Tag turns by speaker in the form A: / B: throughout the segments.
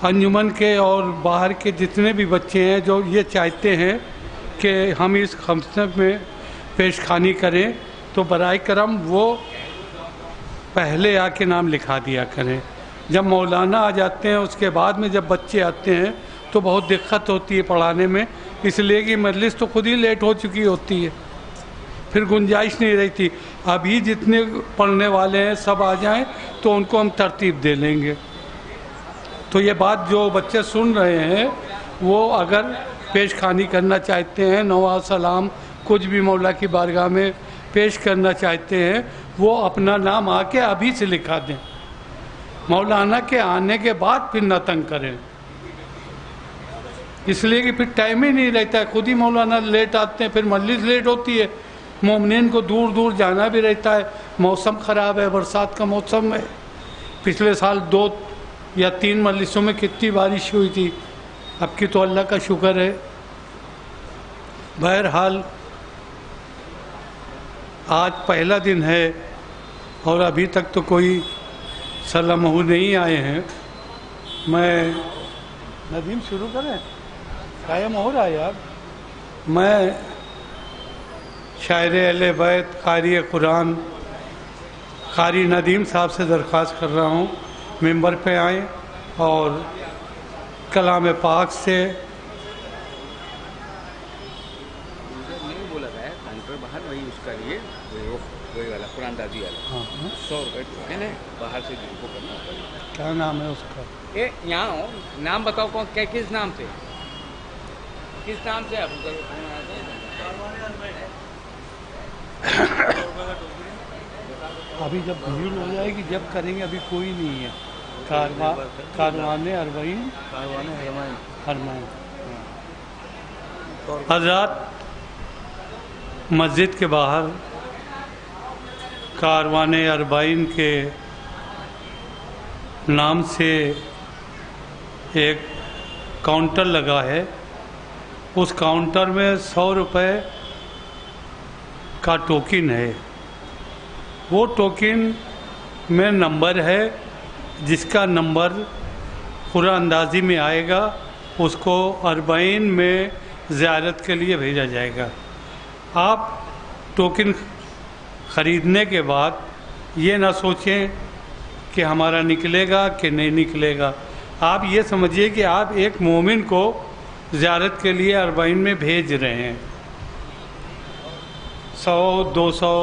A: انجمن کے اور باہر کے جتنے بھی بچے ہیں جو یہ چاہتے ہیں کہ ہم اس خمسہ میں پیش خوانی کریں تو برائے کرم وہ پہلے آ کے نام لکھا دیا کریں. جب مولانا آ جاتے ہیں اس کے بعد میں جب بچے آتے ہیں تو بہت دقت ہوتی ہے پڑھانے میں، اس لیے کہ مجلس تو خود ہی لیٹ ہو چکی ہوتی ہے، پھر گنجائش نہیں رہتی. ابھی جتنے پڑھنے والے ہیں سب آ جائیں تو ان کو ہم ترتیب دے لیں گے. تو یہ بات جو بچے سن رہے ہیں وہ اگر پیش خوانی کرنا چاہتے ہیں، نواز سلام کچھ بھی مولا کی بارگاہ میں پیش کرنا چاہتے ہیں، وہ اپنا نام آ کے ابھی سے لکھا دیں. مولانا کے آنے کے بعد پھر نہ تنگ کریں، اس لیے کہ پھر ٹائم ہی نہیں رہتا ہے. خود ہی مولانا لیٹ آتے ہیں، پھر مجلس لیٹ ہوتی ہے. مومنین کو دور دور جانا بھی رہتا ہے، موسم خراب ہے، برسات کا موسم ہے. پچھلے سال 2 یا 3 مجلسوں میں کتنی بارش ہوئی تھی، اب کی تو اللہ کا شکر ہے. بہرحال آج پہلا دن ہے اور ابھی تک تو کوئی صلاح مہور نہیں آئے ہیں. میں ندیم شروع کریں، قائم ہو رہا ہے یار. میں شاعر اہل بیت قاری قرآن قاری ندیم صاحب سے درخواست کر رہا ہوں ممبر پہ آئیں اور کلام پاک سے
B: بولا گیا کاؤنٹر باہر وہی اس کا لیے وہی والا قرآن دازی والا 100 روپے نا باہر سے جن کو کرنا ہوتا.
A: کیا نام ہے اس کا؟
B: یہاں ہو نام بتاؤ کون کیا کس نام سے آپ
A: ابھی جب بھیڑ ہو جائے گی جب کریں گے، ابھی کوئی نہیں ہے. کاروان اربعین حرمین. حضرات مسجد کے باہر کاروان اربعین کے نام سے ایک کاؤنٹر لگا ہے. اس کاؤنٹر میں 100 روپے کا ٹوکن ہے. وہ ٹوکن میں نمبر ہے، جس کا نمبر قرآن اندازی میں آئے گا اس کو 40 میں زیارت کے لیے بھیجا جائے گا. آپ ٹوکن خریدنے کے بعد یہ نہ سوچیں کہ ہمارا نکلے گا کہ نہیں نکلے گا. آپ یہ سمجھیے کہ آپ ایک مومن کو زیارت کے لیے 40 میں بھیج رہے ہیں. 100 200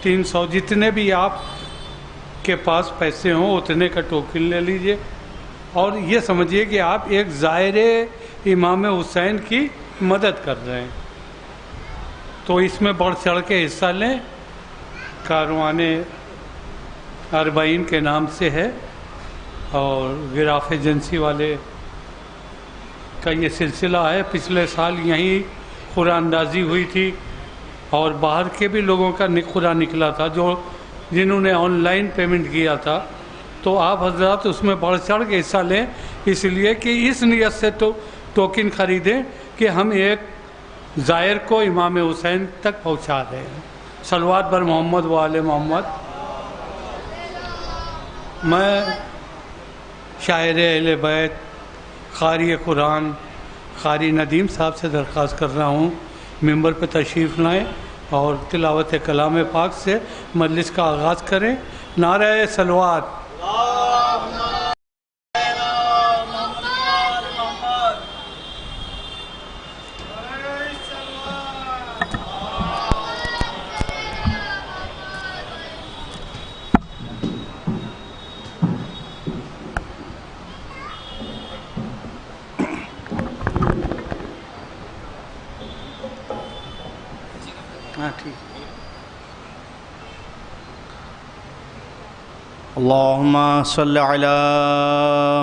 A: 300 جتنے بھی آپ کے پاس پیسے ہوں اتنے کا ٹوکن لے لیجئے اور یہ سمجھیے کہ آپ ایک زائر امام حسین کی مدد کر رہے ہیں. تو اس میں بڑھ چڑھ کے حصہ لیں. کاروان 40 کے نام سے ہے اور غراف ایجنسی والے کا یہ سلسلہ ہے. پچھلے سال یہیں قرآن اندازی ہوئی تھی اور باہر کے بھی لوگوں کا قرآن نکلا تھا جنہوں نے آن لائن پیمنٹ کیا تھا. تو آپ حضرات اس میں بڑھ چڑھ کے حصہ لیں، اس لیے کہ اس نیت سے تو ٹوکن خریدیں کہ ہم ایک زائر کو امام حسین تک پہنچا دیں. صلوات بر محمد و آل محمد. میں شاعر اہل بیت قاری قرآن قاری ندیم صاحب سے درخواست کر رہا ہوں ممبر پہ تشریف لائیں اور تلاوت کلام پاک سے مجلس کا آغاز کریں. نعرہ صلوات.
C: اللهم صل على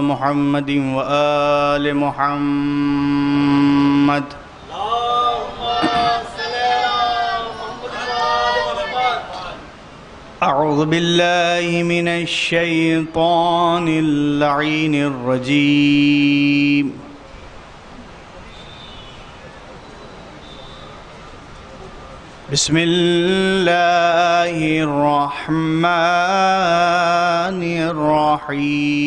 C: محمد وآل محمد. أعوذ بالله من الشيطان اللعين الرجيم. بسم الله الرحمن الرحيم.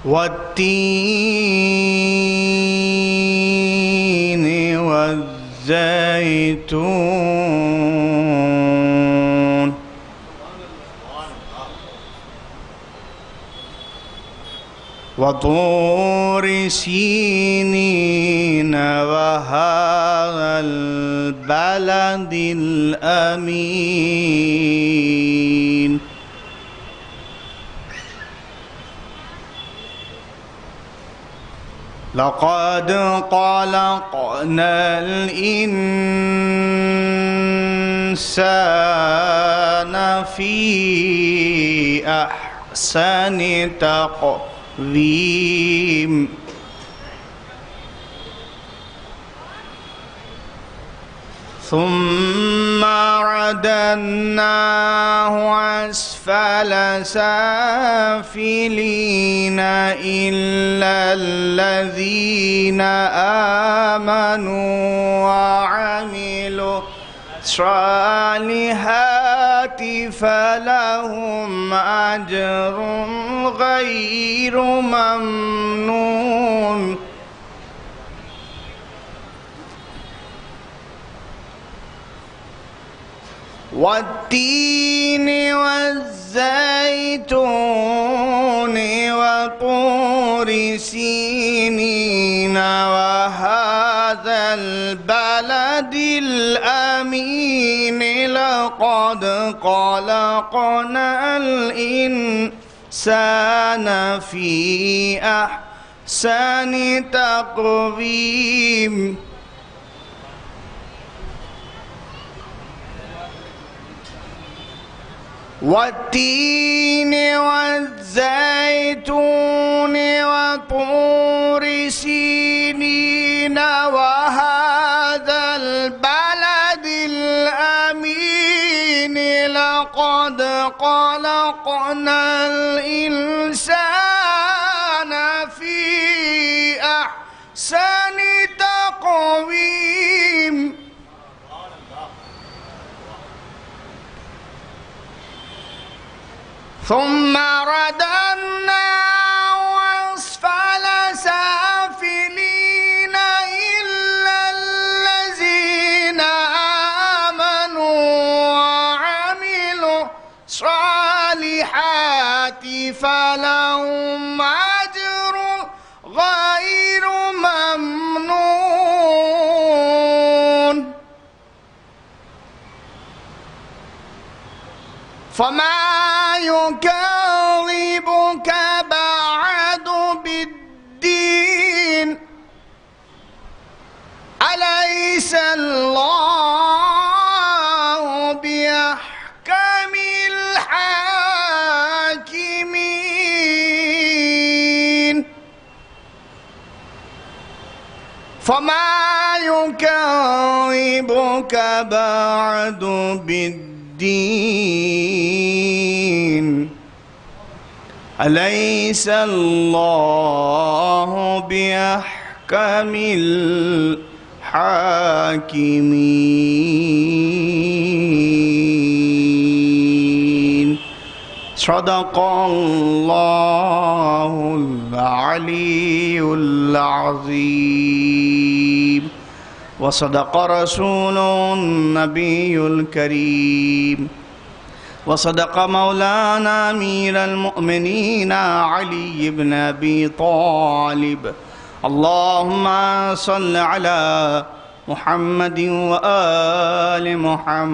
C: والتين والزيتون وطور سينين وهذا البلد الأمين لقد خلقنا الإنسان في أحسن تقويم ثم رددناه أسفل سافلين إلا الذين آمنوا وعملوا الصالحات فلهم أجر غير ممنون والتين والزيتون وطور سينين وهذا البلد الأمين لقد خلقنا الإنسان في أحسن تقويم والتين والزيتون وطور سينين وهذا البلد الأمين لقد خلقنا الإنسان في أحسن تقويم ثم رددناه أسفل سافلين إلا الذين آمنوا وعملوا الصالحات فلهم أجر غير ممنون فما يكذبك بعد بالدين أليس الله بأحكم الحاكمين فما يكذبك بعد بالدين أليس الله بأحكم الحاكمين صدق الله العلي العظيم وصدق رسوله النبي الكريم وصدق مولانا أمير المؤمنين علي بن أبي طالب اللهم صل على محمد وآل محمد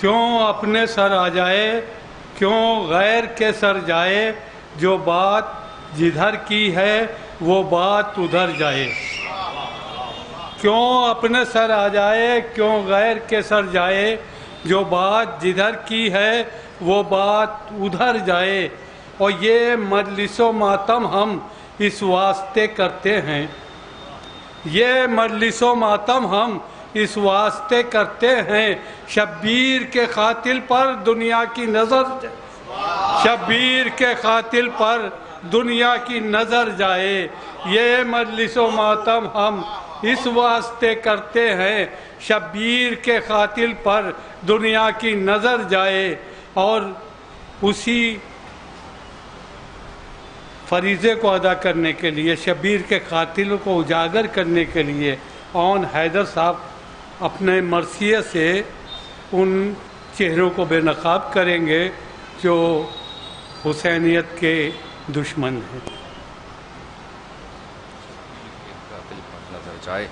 A: کیوں اپنے سر آ جائے، کیوں غیر کے سر جائے، جو بات جدھر کی ہے وہ بات ادھر جائے۔ کیوں اپنے سر آ جائے، کیوں غیر کے سر جائے، جو بات جدھر کی ہے وہ بات ادھر جائے۔ اور یہ مجلس و ماتم ہم اس واسطے کرتے ہیں، یہ مجلس و ماتم ہم اس واسطے کرتے ہیں، شبیر کے قاتل پر دنیا کی نظر، شبیر کے قاتل پر دنیا کی نظر جائے۔ یہ مجلس و ماتم ہم اس واسطے کرتے ہیں، شبیر کے قاتل پر دنیا کی نظر جائے۔ اور اسی فریضے کو ادا کرنے کے لیے، شبیر کے قاتل کو اجاگر کرنے کے لیے اون حیدر صاحب اپنے مرثیے سے ان چہروں کو بے نقاب کریں گے جو حسینیت کے دشمن ہیں۔
D: قاتل پر نظر جائے۔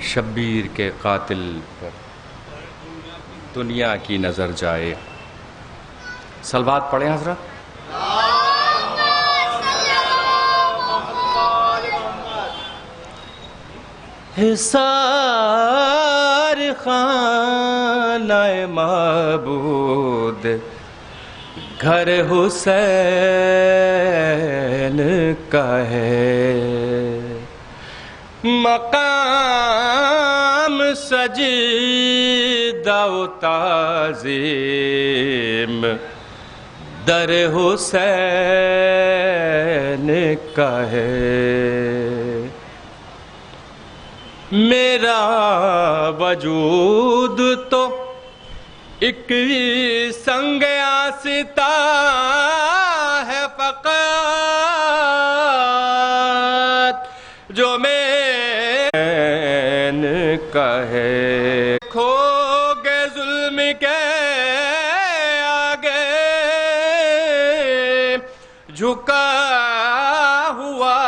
D: شبیر کے قاتل پر دنیا کی نظر جائے۔ صلوات پڑھیں حضرت۔
E: حصار خانہ معبود گھر حسین کا ہے، مقام سجدہ و تعظیم در حسین کا ہے۔ میرا وجود تو ایک سنگ آستہ ہے فقط جو میں کا ہے۔ کھو گے ظلم کے آگے جھکا ہوا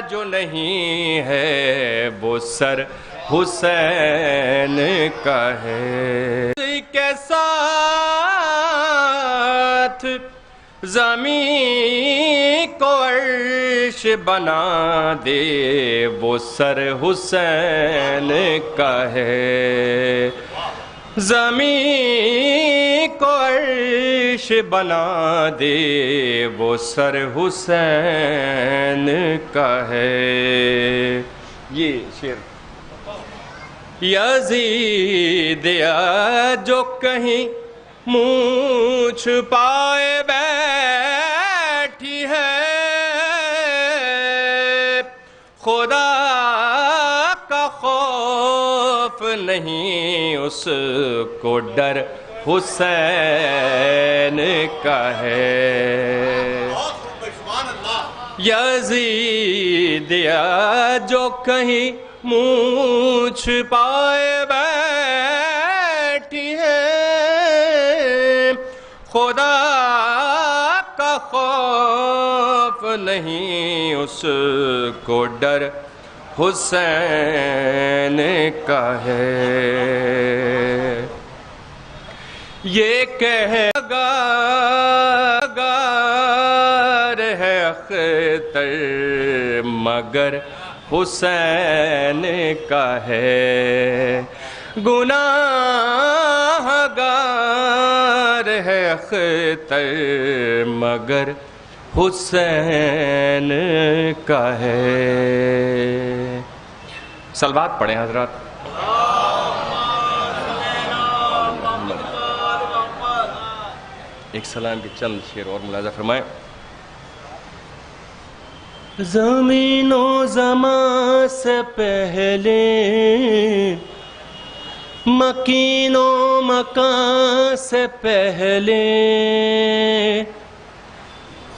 E: جو نہیں ہے وہ سر حسین کا ہے۔ کے ساتھ زمین کو عرش بنا دے وہ سر حسین کا ہے، زمین کو عرش بنا دے وہ سر حسین کا ہے۔ یہ شعر یزید جو کہیں منہ چھپائے بیٹھی ہے، خدا کا خوف نہیں اس کو ڈر حسین کا ہے۔ یزید جو کہیں منہ چھپائے بیٹھی ہے، خدا کا خوف نہیں اس کو ڈر حسین کا ہے۔ یہ کہگار ہے اختر مگر حسین کا ہے، گناہ گار ہے اختر مگر حسین کا ہے۔
D: صلوات پڑھیں حضرات۔ ایک سلام کے چند شعر اور ملاحظہ فرمائیں۔
E: زمین و زمان سے پہلے، مکین و مکان سے پہلے،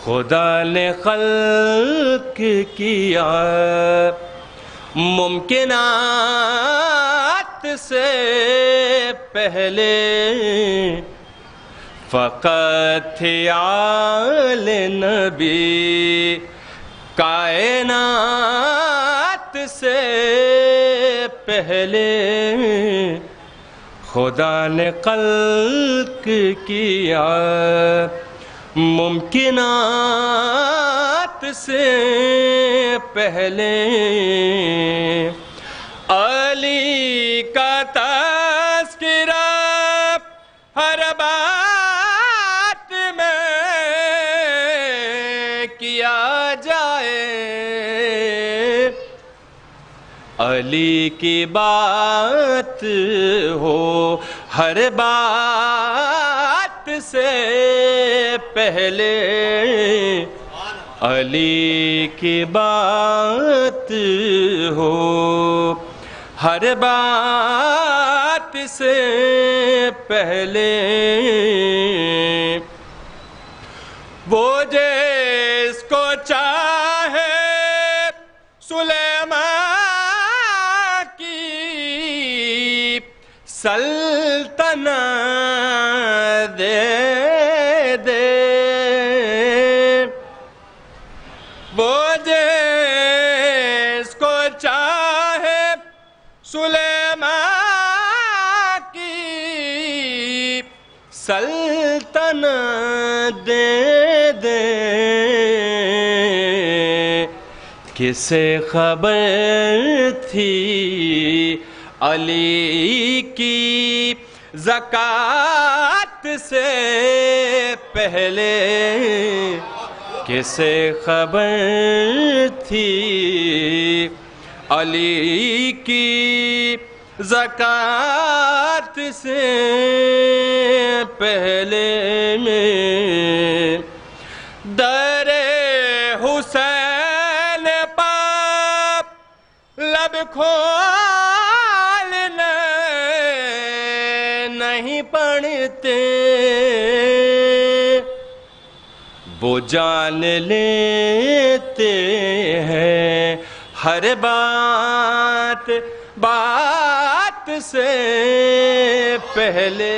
E: خدا نے خلق کیا، ممکنات سے پہلے فقط تھے آل نبی، کائنات سے پہلے خدا نے خلق کیا، ممکنات سے پہلے علی کا تذکرہ ہر بات میں کیا جائے، علی کی بات ہو ہر بات سے پہلے، علی کی بات ہو ہر بات سے پہلے، وہ جس کو چاہے سلیمان کی سلطنت دے دے، وہ جس کو چاہے سلیمان کی سلطنت دے دے، کسے خبر تھی علی کی زکوٰۃ سے پہلے، کسے خبر تھی علی کی زکوٰۃ سے پہلے میں در حسین پاپ لب کھولنے نہیں پڑتے، وہ جان لیتے ہیں ہر بات بات سے پہلے،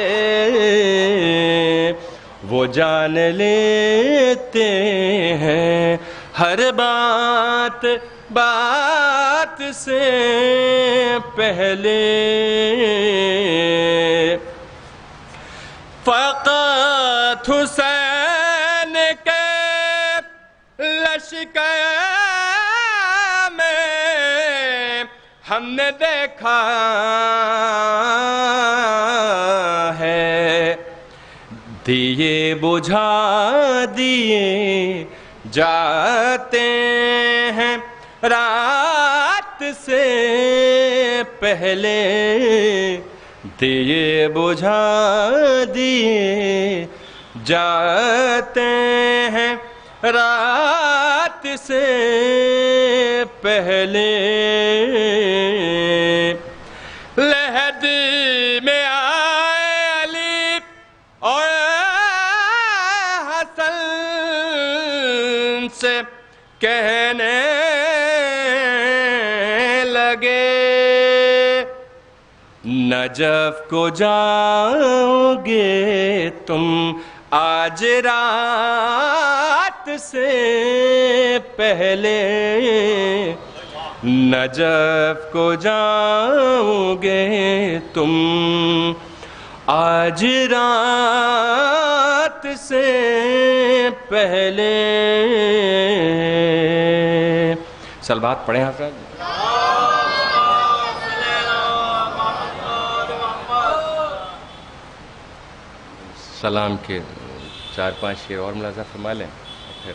E: وہ جان لیتے ہیں ہر بات بات سے پہلے، فقط حسین کے لشکر میں ہم نے دیکھا ہے، دیے بجھا دیے جاتے ہیں رات سے پہلے، دیے بجھا دیے جاتے ہیں رات سے پہلے، لحد میں آئے علی اور حسن سے کہنے لگے، نجف کو جاؤ گے تم آج رات سے پہلے، نجف کو جاؤ گے تم آج رات سے پہلے۔
D: سلوات پڑھیں حضرات۔ سلام کے 4-5 شعر اور ملاحظہ فرما لیں پھر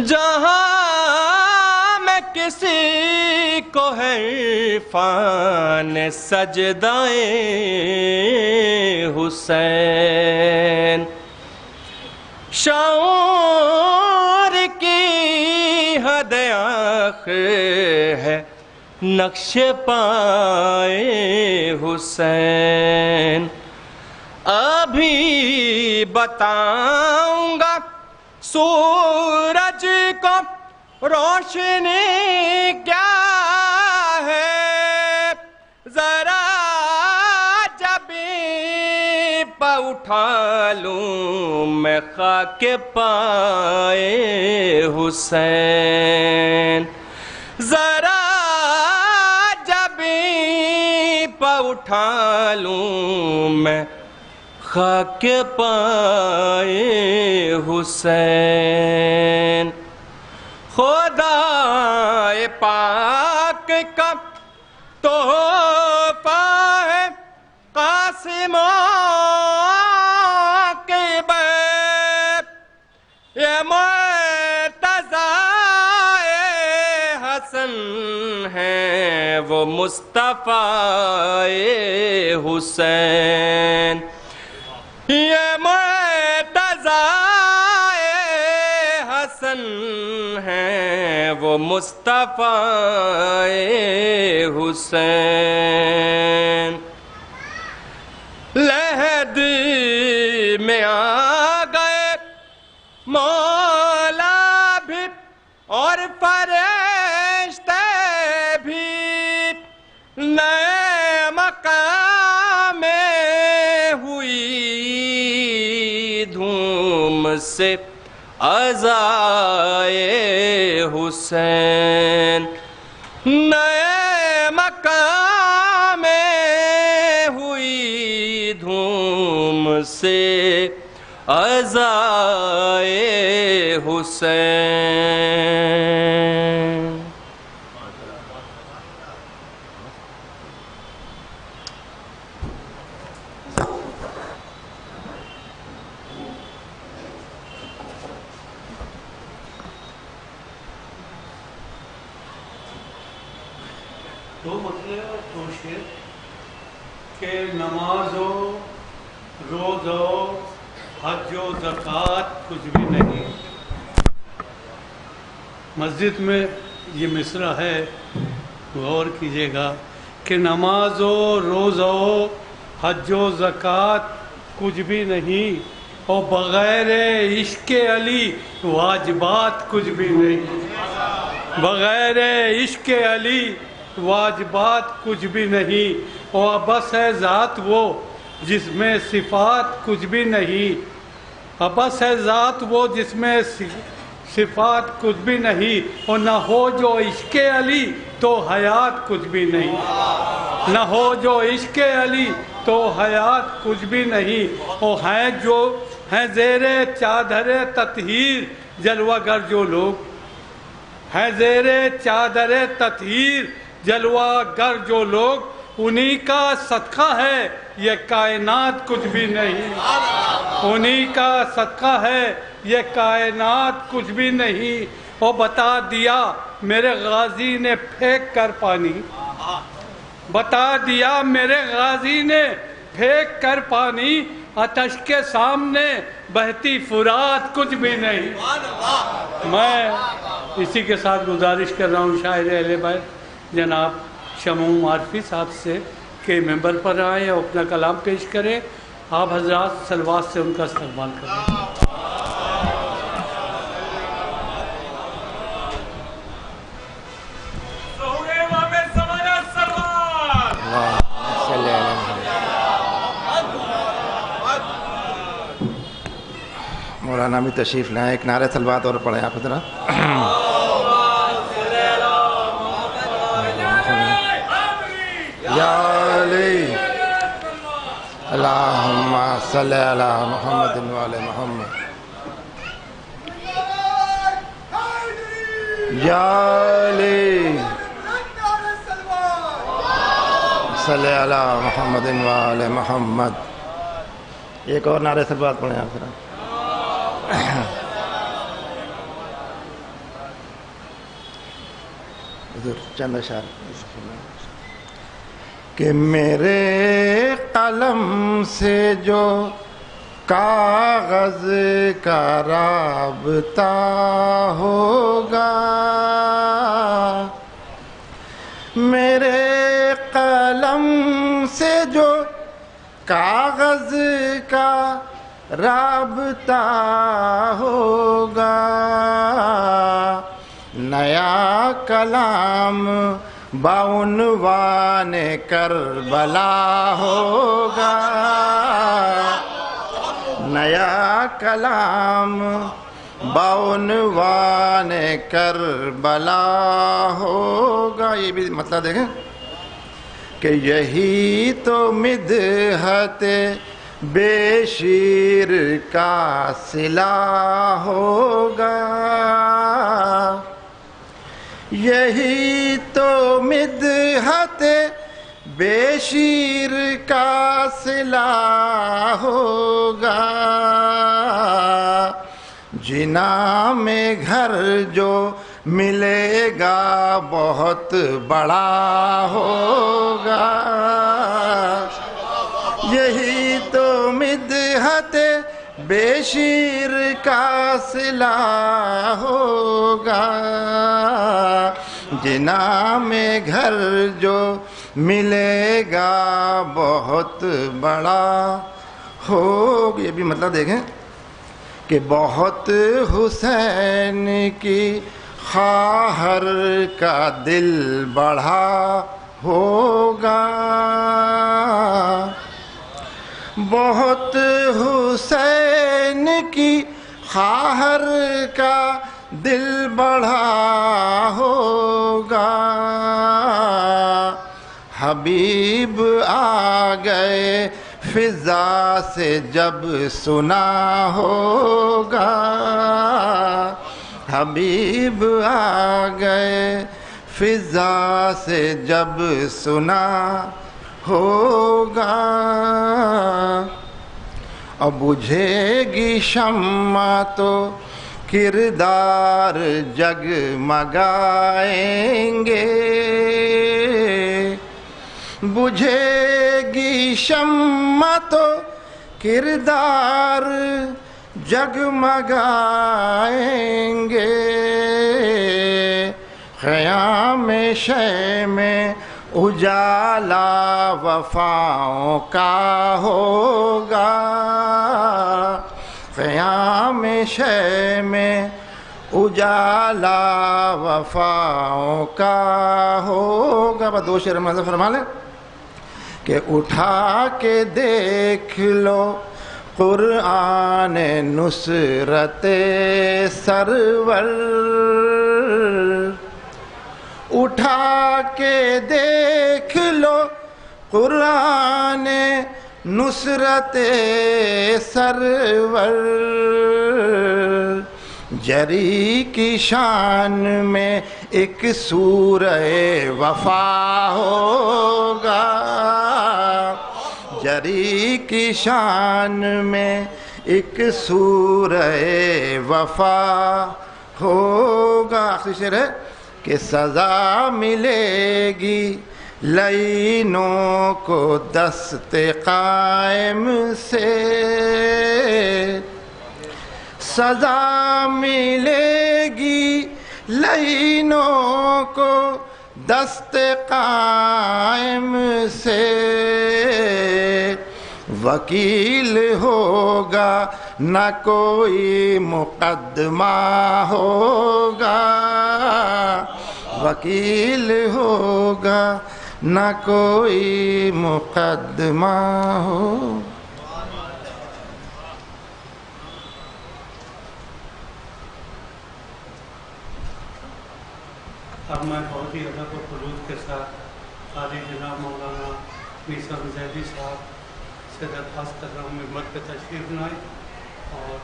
E: جہاں میں کسی کو عرفان سجدائے حسین، شعور کی حد آخر ہے نقش پائے حسین، ابھی بتاؤں گا سورج کو روشنی کیا ہے ذرا جبیں پہ اٹھا لوں میں خاک پائے حسین ذرا جبیں پہ اٹھا لوں میں خاک پائے حسین خدا پاک کا تحفہ ہے قاسم کے بیت یہ مرتضیٰ حسن ہیں وہ مصطفیٰ حسین یہ مرتضیٰ حسن ہیں وہ مصطفیٰ حسین لحد میں آ گئے مولا بھی اور فرشتے بھی نئے مقام میں ہوئی دھوم سے عزائے حسین نئے مقام میں ہوئی دھوم سے عزائے حسین
A: دو مطلب دو شعر کہ نماز ہو روز ہو حج و زکوٰۃ کچھ بھی نہیں. مسجد میں یہ مصرع ہے، غور کیجیے گا کہ نماز ہو روز ہو حج و زکوٰۃ کچھ بھی نہیں، اور بغیر عشق علی واجبات کچھ بھی نہیں. بغیر عشق علی واجبات کچھ بھی نہیں، اور بس ہے ذات وہ جس میں صفات کچھ بھی نہیں. بس ہے ذات وہ جس میں صفات کچھ بھی نہیں، اور نہ ہو جو عشق علی تو حیات کچھ بھی نہیں. نہ ہو جو عشق علی تو حیات کچھ بھی نہیں. اور ہیں جو ہیں زیر چادر تطہیر جلوہ گر جو لوگ ہیں زیر چادر تطہیر جلوہ گر جو لوگ، انہی کا صدقہ ہے یہ کائنات کچھ بھی نہیں. انہی کا صدقہ ہے یہ کائنات کچھ بھی نہیں. اور بتا دیا میرے غازی نے پھینک کر پانی، بتا دیا میرے غازی نے پھینک کر پانی، آتش کے سامنے بہتی فرات کچھ بھی نہیں. میں اسی کے ساتھ گزارش کر رہا ہوں شاعر اہل بیت جناب شموم عارفی صاحب سے کہ ممبر پر آئیں اور اپنا کلام پیش کریں. آپ حضرات صلوات سے ان کا استقبال کریں.
F: مولانا بھی تشریف لائیں، ایک نعرہ صلوات اور پڑھیں آپ حضرات. یا علی اللہم صلی علی محمد وعلی محمد. یا علی صلی علی محمد وعلی محمد. ایک اور نعرہ صلوات پڑھیں آپ حضرات. چند اشعار کہ میرے قلم سے جو کاغذ کا رابطہ ہوگا، میرے قلم سے جو کاغذ کا رابطہ ہوگا، نیا کلام بعنوان کربلا ہوگا، نیا کلام بعنوان کربلا ہوگا. یہ بھی مطلب دیکھیں کہ یہی تو مدحت بے شیر کا صلہ ہوگا، یہی تو مدحت بے شیر کا صلہ ہوگا. جنا میں گھر جو ملے گا بہت بڑا ہوگا، یہی تو مدحت بے شیر کا صلہ ہوگا. جنا میں گھر جو ملے گا بہت بڑا ہوگا. یہ بھی مطلب دیکھیں کہ بہت حسین کی خواہر کا دل بڑھا ہوگا، بہت حسین کی خواہر کا دل بڑھا ہوگا. حبیب آ گئے فضا سے جب سنا ہوگا، حبیب آ گئے فضا سے جب سنا ہوگا. اب بجھے گی شمع تو کردار جگمگائیں گے، بجھے گی شمع تو کردار جگمگائیں گے. خیام شے میں اجالا وفاؤں کا ہوگا، خیام شے میں اجالا وفاؤں کا ہوگا. بس دو شعر میں فرما لیں کہ اٹھا کے دیکھ لو قرآن نصرت سرور، اٹھا کے دیکھ لو قرآن نصرت سرور. جری کی شان میں ایک سورہ وفا ہوگا، جری کی شان میں ایک سورہ وفا ہوگا. آخری شعر ہے کہ سزا ملے گی لعینوں کو دست قائم سے، سزا ملے گی لعینوں کو دست قائم سے. وکیل ہوگا نہ کوئی مقدمہ ہوگا، وکیل ہوگا نہ کوئی مقدمہ ہو.
A: اب میں بہت ہی ادب و خلوص کے ساتھ قاری جناب مولانا میر صاحب زیدی صاحب سے درخواست کر رہا ہوں ممبر پہ تشریف لائیں اور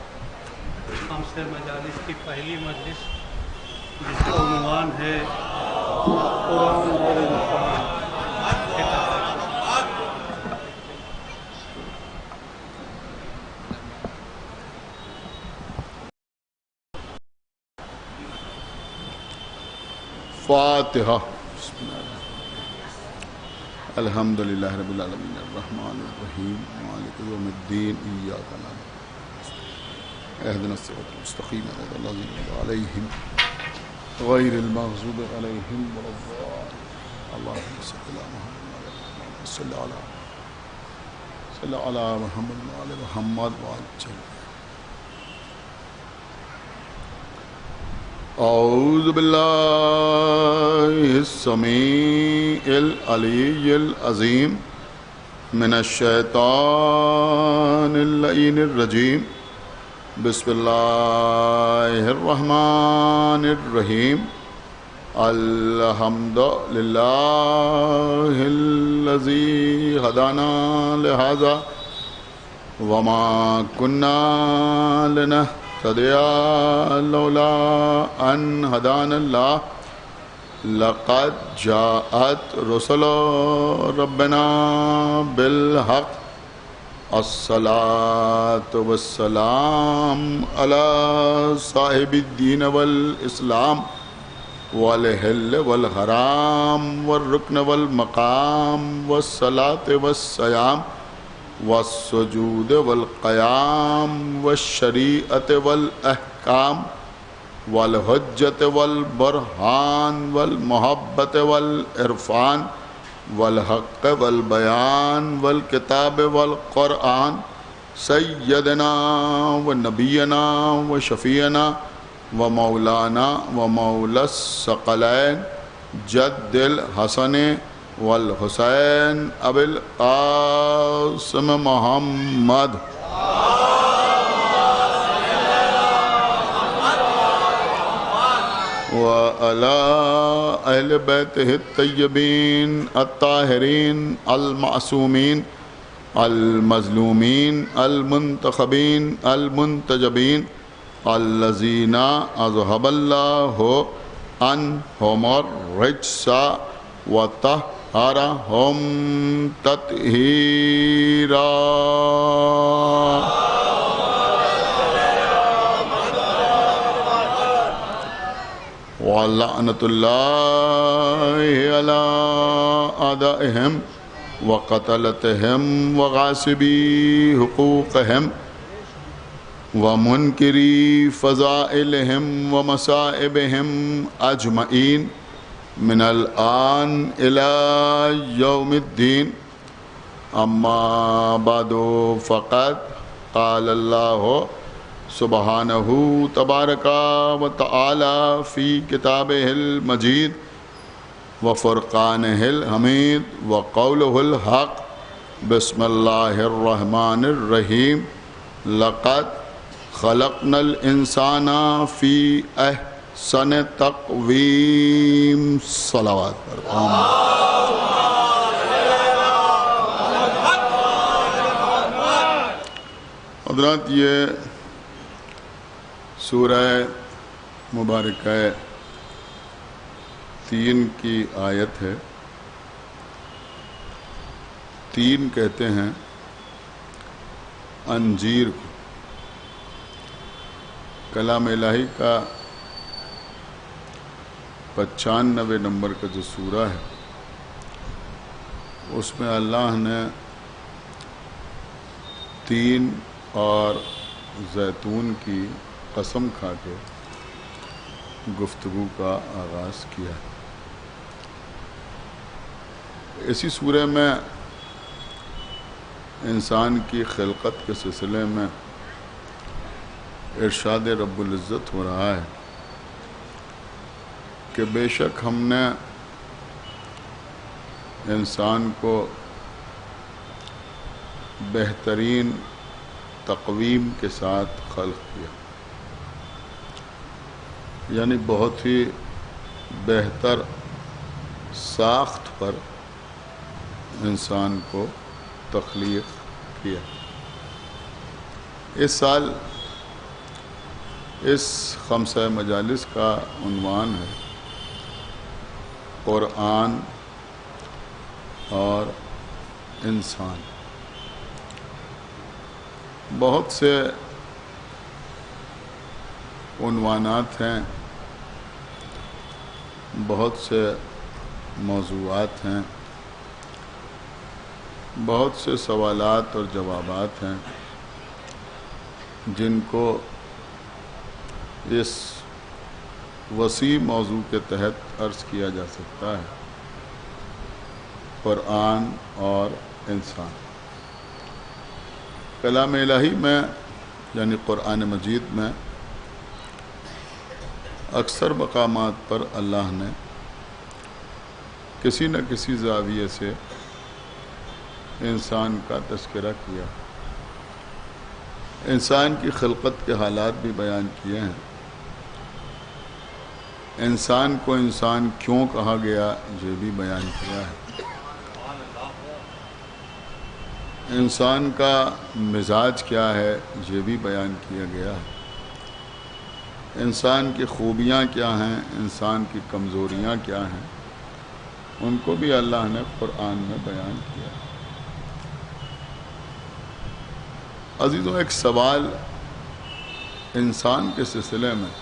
A: ہم سے مجالس کی پہلی مجلس جس کا عنوان ہے قرآن اور انسان.
G: فاتحہ. الحمدللہ رب العالمین الرحمن الرحیم مالک یوم الدین ایاک نعبد اهدنا الصراط المستقیم صراط الذین انعمت علیہم غیر المغضوب علیہم ولا الضالین. اللہم صل علی محمد وعلی محمد وعجل. اعوذ باللہ السمیع العلی العظیم من الشیطان اللعین الرجیم بسم اللہ الرحمن الرحیم الحمد للہ الذی ہدانا لہذا وما كنا لنهتدي لولا أن هدانا الله لقد جاءت رسل ربنا بالحق الصلاة والسلام على صاحب الدين والإسلام والحل والحرام والركن والمقام والصلاة والصيام والسجود والقيام والشريعة والأحكام والحجة والبرهان والمحبة والعرفان والحق والبيان والكتاب والقرآن سيدنا ونبينا وشفيعنا ومولانا ومولى الثقلين جد الحسن والحسین ابی القاسم محمد وعلى اہل بیتہ الطیبین الطاہرین المعصومین المظلومین المنتخبین المنتجبین الذین اذهب اللہ عنہم الرجس وطهرهم تطهيرا ولعنة الله على أعدائهم وقتلتهم وغاصبي حقوقهم ومنكري فضائلهم ومصائبهم أجمعين من الآن إلى يوم الدين أما بعد فقد قال الله سبحانه تبارك وتعالى في كتابه المجيد وفرقانه الحميد وقوله الحق بسم الله الرحمن الرحيم لقد خلقنا الإنسان في سن تقویم صلوات پر حضرات، یہ سورہ مبارکہ 3 کی آیت ہے۔ 3 کہتے ہیں انجیر کو۔ کلام الہی کا 95 نمبر کا جو سورہ ہے، اس میں اللہ نے 3 اور زیتون کی قسم کھا کے گفتگو کا آغاز کیا۔ اسی سورہ میں انسان کی خلقت کے سلسلے میں ارشاد رب العزت ہو رہا ہے کہ بے شک ہم نے انسان کو بہترین تقویم کے ساتھ خلق کیا، یعنی بہت ہی بہتر ساخت پر انسان کو تخلیق کیا۔ اس سال اس 5 مجالس کا عنوان ہے قرآن اور انسان۔ بہت سے عنوانات ہیں، بہت سے موضوعات ہیں، بہت سے سوالات اور جوابات ہیں جن کو اس وسیع موضوع کے تحت عرض کیا جا سکتا ہے، قرآن اور انسان۔ کلام الہی میں یعنی قرآن مجید میں اکثر مقامات پر اللہ نے کسی نہ کسی زاویے سے انسان کا تذکرہ کیا، انسان کی خلقت کے حالات بھی بیان کیے ہیں، انسان کو انسان کیوں کہا گیا یہ بھی بیان کیا ہے، انسان کا مزاج کیا ہے یہ بھی بیان کیا گیا ہے، انسان کی خوبیاں کیا ہیں، انسان کی کمزوریاں کیا ہیں، ان کو بھی اللہ نے قرآن میں بیان کیا ہے۔ عزیزوں، ایک سوال انسان کے سلسلے میں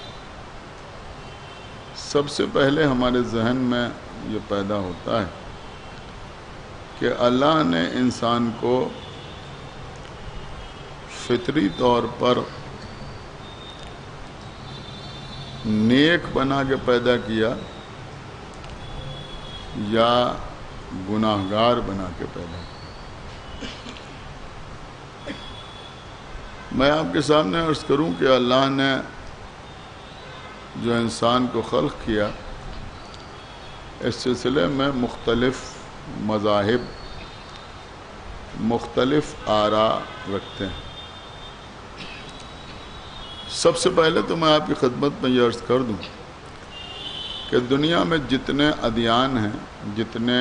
G: سب سے پہلے ہمارے ذہن میں یہ پیدا ہوتا ہے کہ اللہ نے انسان کو فطری طور پر نیک بنا کے پیدا کیا یا گناہگار بنا کے پیدا کیا۔ میں آپ کے سامنے عرض کروں کہ اللہ نے جو انسان کو خلق کیا، اس سلسلے میں مختلف مذاہب مختلف آراء رکھتے ہیں۔ سب سے پہلے تو میں آپ کی خدمت میں یہ عرض کر دوں کہ دنیا میں جتنے ادیان ہیں، جتنے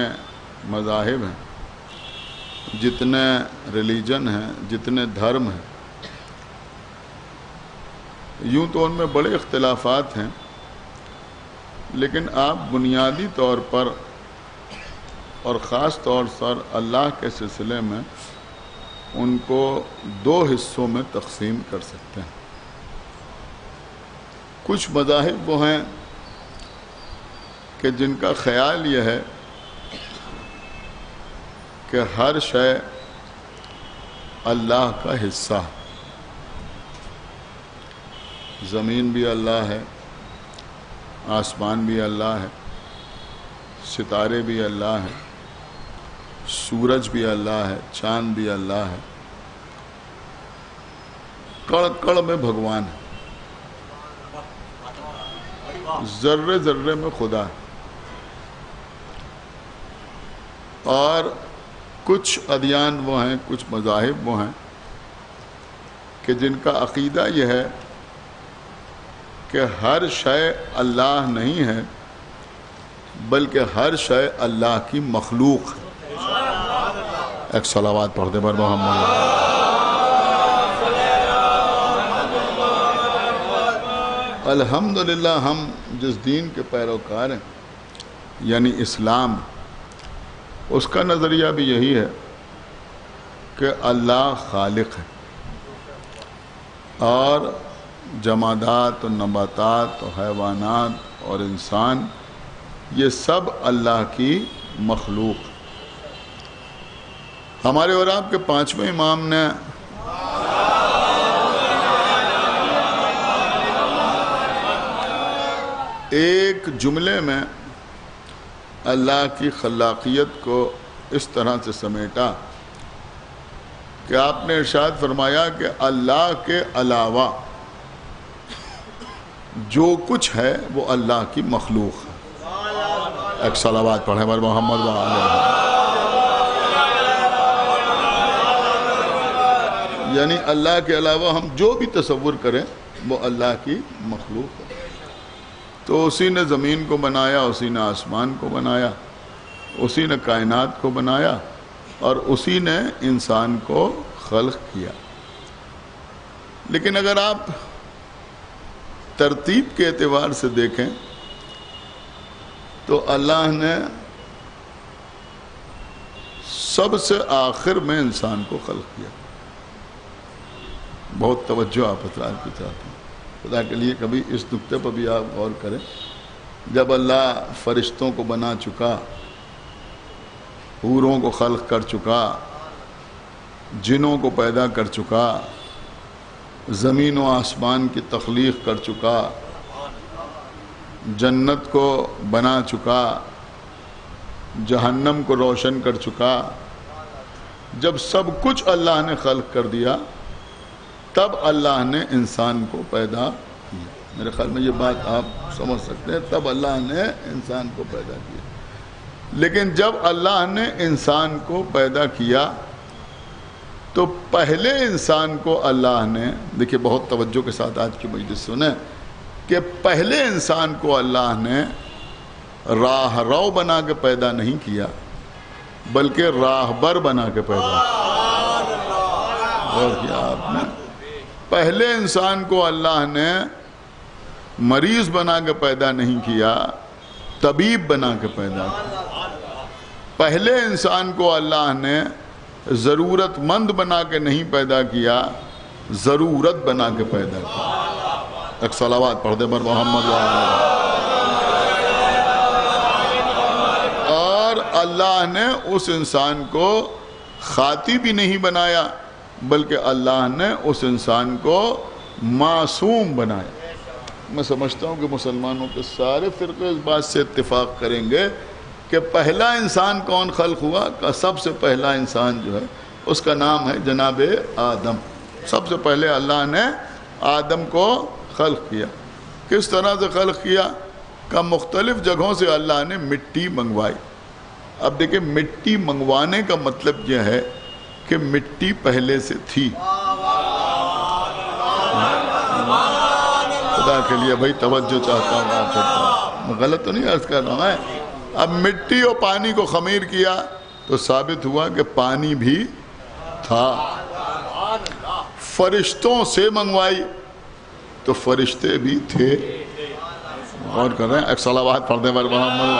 G: مذاہب ہیں، جتنے ریلیجن ہیں، جتنے دھرم ہیں، یوں تو ان میں بڑے اختلافات ہیں، لیکن آپ بنیادی طور پر اور خاص طور پر اللہ کے سلسلے میں ان کو دو حصوں میں تقسیم کر سکتے ہیں۔ کچھ مذاہب وہ ہیں کہ جن کا خیال یہ ہے کہ ہر شے اللہ کا حصہ، زمین بھی اللہ ہے، آسمان بھی اللہ ہے، ستارے بھی اللہ ہے، سورج بھی اللہ ہے، چاند بھی اللہ ہے، کڑ کڑ میں بھگوان ہے، ذرے ذرے میں خدا ہے۔ اور کچھ ادیان وہ ہیں، کچھ مذاہب وہ ہیں کہ جن کا عقیدہ یہ ہے کہ ہر شے اللہ نہیں ہے بلکہ ہر شے اللہ کی مخلوق ہے۔ ایک صلوات پڑھ دے بر محمد۔ الحمدللہ ہم جس دین کے پیروکار ہیں یعنی اسلام، اس کا نظریہ بھی یہی ہے کہ اللہ خالق ہے اور جمادات اور نباتات اور حیوانات اور انسان یہ سب اللہ کی مخلوق۔ ہمارے اور آپ کے پانچویں امام نے ایک جملے میں اللہ کی خلاقیت کو اس طرح سے سمیٹا کہ آپ نے ارشاد فرمایا کہ اللہ کے علاوہ جو کچھ ہے وہ اللہ کی مخلوق ہے۔ ایک صلوات پڑھیں بر محمد یعنی اللہ کے علاوہ ہم جو بھی تصور کریں وہ اللہ کی مخلوق ہے۔ تو اسی نے زمین کو بنایا، اسی نے آسمان کو بنایا، اسی نے کائنات کو بنایا اور اسی نے انسان کو خلق کیا۔ لیکن اگر آپ ترتیب کے اعتبار سے دیکھیں تو اللہ نے سب سے آخر میں انسان کو خلق کیا۔ بہت توجہ آپ حضرات کی چاہتے ہیں، خدا کے لیے کبھی اس نقطے پر بھی آپ غور کریں۔ جب اللہ فرشتوں کو بنا چکا، حوروں کو خلق کر چکا، جنوں کو پیدا کر چکا، زمین و آسمان کی تخلیق کر چکا، جنت کو بنا چکا، جہنم کو روشن کر چکا، جب سب کچھ اللہ نے خلق کر دیا تب اللہ نے انسان کو پیدا کیا۔ میرے خیال میں یہ بات آپ سمجھ سکتے ہیں. تب اللہ نے انسان کو پیدا کیا. لیکن جب اللہ نے انسان کو پیدا کیا تو پہلے انسان کو اللہ نے, دیکھیے بہت توجہ کے ساتھ آج کی مجلس سنیں, کہ پہلے انسان کو اللہ نے راہ رو بنا کے پیدا نہیں کیا بلکہ راہبر بنا کے پیدا کیا. آپ نے پہلے انسان کو اللہ نے مریض بنا کے پیدا نہیں کیا, طبیب بنا کے پیدا کیا. پہلے انسان کو اللہ نے ضرورت مند بنا کے نہیں پیدا کیا, ضرورت بنا کے پیدا کیا. ایک صلوات پڑھ دے بر محمد و اور اللہ نے اس انسان کو خاطی بھی نہیں بنایا بلکہ اللہ نے اس انسان کو معصوم بنایا. میں سمجھتا ہوں کہ مسلمانوں کے سارے فرقے اس بات سے اتفاق کریں گے کہ پہلا انسان کون خلق ہوا, کا سب سے پہلا انسان جو ہے اس کا نام ہے جناب آدم. سب سے پہلے اللہ نے آدم کو خلق کیا. کس طرح سے خلق کیا؟ کہ مختلف جگہوں سے اللہ نے مٹی منگوائی. اب دیکھیں مٹی منگوانے کا مطلب یہ ہے کہ مٹی پہلے سے تھی. خدا کے لیے بھائی توجہ چاہتا ہوں آپ, میں غلط تو نہیں عرض کر رہا ہوں. اب مٹی اور پانی کو خمیر کیا تو ثابت ہوا کہ پانی بھی تھا. فرشتوں سے منگوائی تو فرشتے بھی تھے. غور کر رہے ہیں, ایک صلوات پڑھ دیں بر محمد.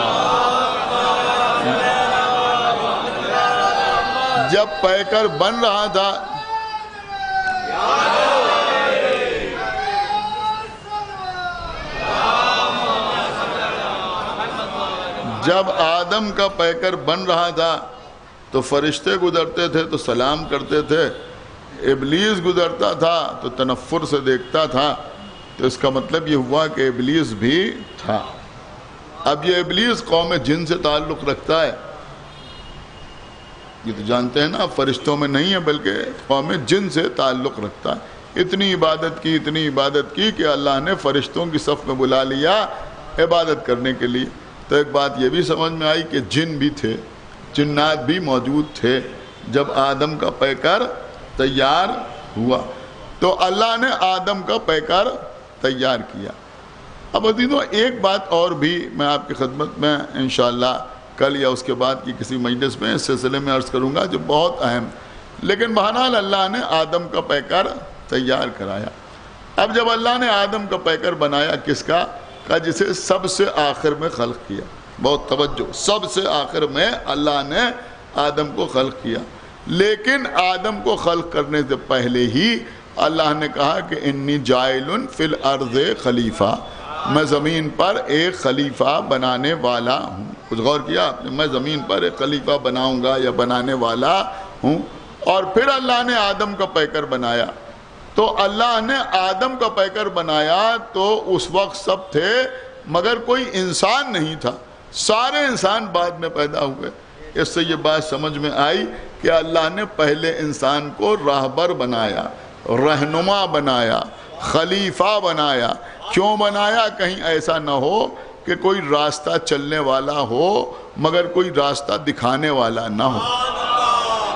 G: جب پیکر بن رہا تھا جب آدم کا پیکر بن رہا تھا تو فرشتے گزرتے تھے تو سلام کرتے تھے, ابلیس گزرتا تھا تو تنفر سے دیکھتا تھا. تو اس کا مطلب یہ ہوا کہ ابلیس بھی تھا. اب یہ ابلیس قوم جن سے تعلق رکھتا ہے, یہ تو جانتے ہیں نا, فرشتوں میں نہیں ہے بلکہ قوم جن سے تعلق رکھتا ہے. اتنی عبادت کی کہ اللہ نے فرشتوں کی صف میں بلا لیا عبادت کرنے کے لیے. تو ایک بات یہ بھی سمجھ میں آئی کہ جن بھی تھے, جنات بھی موجود تھے جب آدم کا پیکر تیار ہوا. تو اللہ نے آدم کا پیکر تیار کیا. اب عزیزوں ایک بات اور بھی میں آپ کی خدمت میں انشاءاللہ کل یا اس کے بعد کی کسی مجلس میں اس سلسلے میں عرض کروں گا جو بہت اہم, لیکن بہرحال اللہ نے آدم کا پیکر تیار کرایا. اب جب اللہ نے آدم کا پیکر بنایا کس کا, جسے سب سے آخر میں خلق کیا. بہت توجہ, سب سے آخر میں اللہ نے آدم کو خلق کیا. لیکن آدم کو خلق کرنے سے پہلے ہی اللہ نے کہا کہ انی جائل فی الارض خلیفہ, میں زمین پر ایک خلیفہ بنانے والا ہوں. کچھ غور کیا آپ نے, میں زمین پر ایک خلیفہ بناؤں گا یا بنانے والا ہوں. اور پھر اللہ نے آدم کا پیکر بنایا. تو اللہ نے آدم کا پیکر بنایا تو اس وقت سب تھے مگر کوئی انسان نہیں تھا, سارے انسان بعد میں پیدا ہوئے. اس سے یہ بات سمجھ میں آئی کہ اللہ نے پہلے انسان کو راہبر بنایا, رہنما بنایا, خلیفہ بنایا. کیوں بنایا؟ کہیں ایسا نہ ہو کہ کوئی راستہ چلنے والا ہو مگر کوئی راستہ دکھانے والا نہ ہو,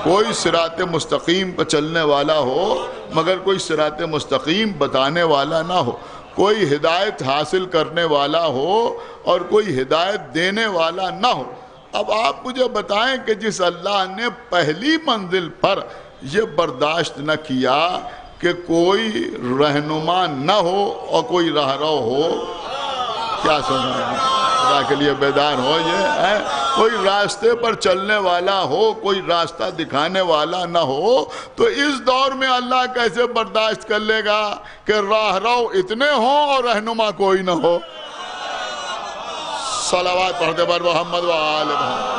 G: کوئی صراط مستقیم پر چلنے والا ہو مگر کوئی صراط مستقیم بتانے والا نہ ہو, کوئی ہدایت حاصل کرنے والا ہو اور کوئی ہدایت دینے والا نہ ہو. اب آپ مجھے بتائیں کہ جس اللہ نے پہلی منزل پر یہ برداشت نہ کیا کہ کوئی رہنما نہ ہو اور کوئی راہرو ہو, کیا سمجھ رہے ہیں؟ خدا کے لیے بیدار ہو. یہ ہے کوئی راستے پر چلنے والا ہو, کوئی راستہ دکھانے والا نہ ہو, تو اس دور میں اللہ کیسے برداشت کر لے گا کہ راہرو اتنے ہوں اور رہنما کوئی نہ ہو. صلوات پڑھتے بر محمد و آل محمد.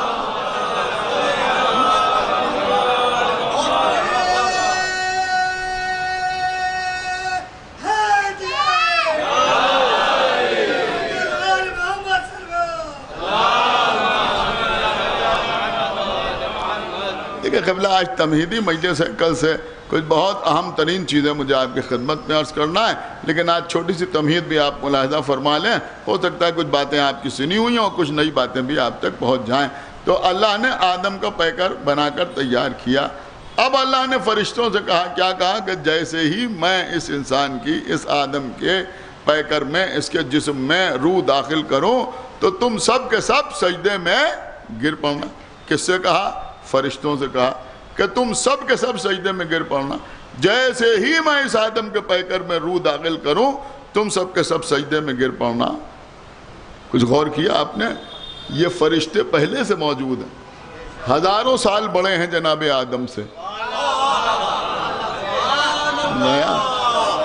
G: کہ قبلہ آج تمہیدی مجلس ہے، کل سے کچھ بہت اہم ترین چیزیں مجھے آپ کی خدمت میں عرض کرنا ہے، لیکن آج چھوٹی سی تمہید بھی آپ ملاحظہ فرما لیں، ہو سکتا ہے کچھ باتیں آپ کی سنی ہوئی ہیں اور کچھ نئی باتیں بھی آپ تک پہنچ جائیں۔ تو اللہ نے آدم کا پیکر بنا کر تیار کیا، اب اللہ نے فرشتوں سے کہا، کیا کہا کہ جیسے ہی میں اس انسان کی، اس آدم کے پیکر میں، اس کے جسم میں روح داخل کروں تو تم سب کے سب سجدے میں گر پڑنا۔ کس سے کہا؟ فرشتوں سے کہا کہ تم سب کے سب سجدے میں گر پڑنا، جیسے ہی میں اس آدم کے پیکر میں روح داخل کروں تم سب کے سب سجدے میں گر پڑنا۔ کچھ غور کیا آپ نے؟ یہ فرشتے پہلے سے موجود ہیں، ہزاروں سال بڑے ہیں جناب آدم سے۔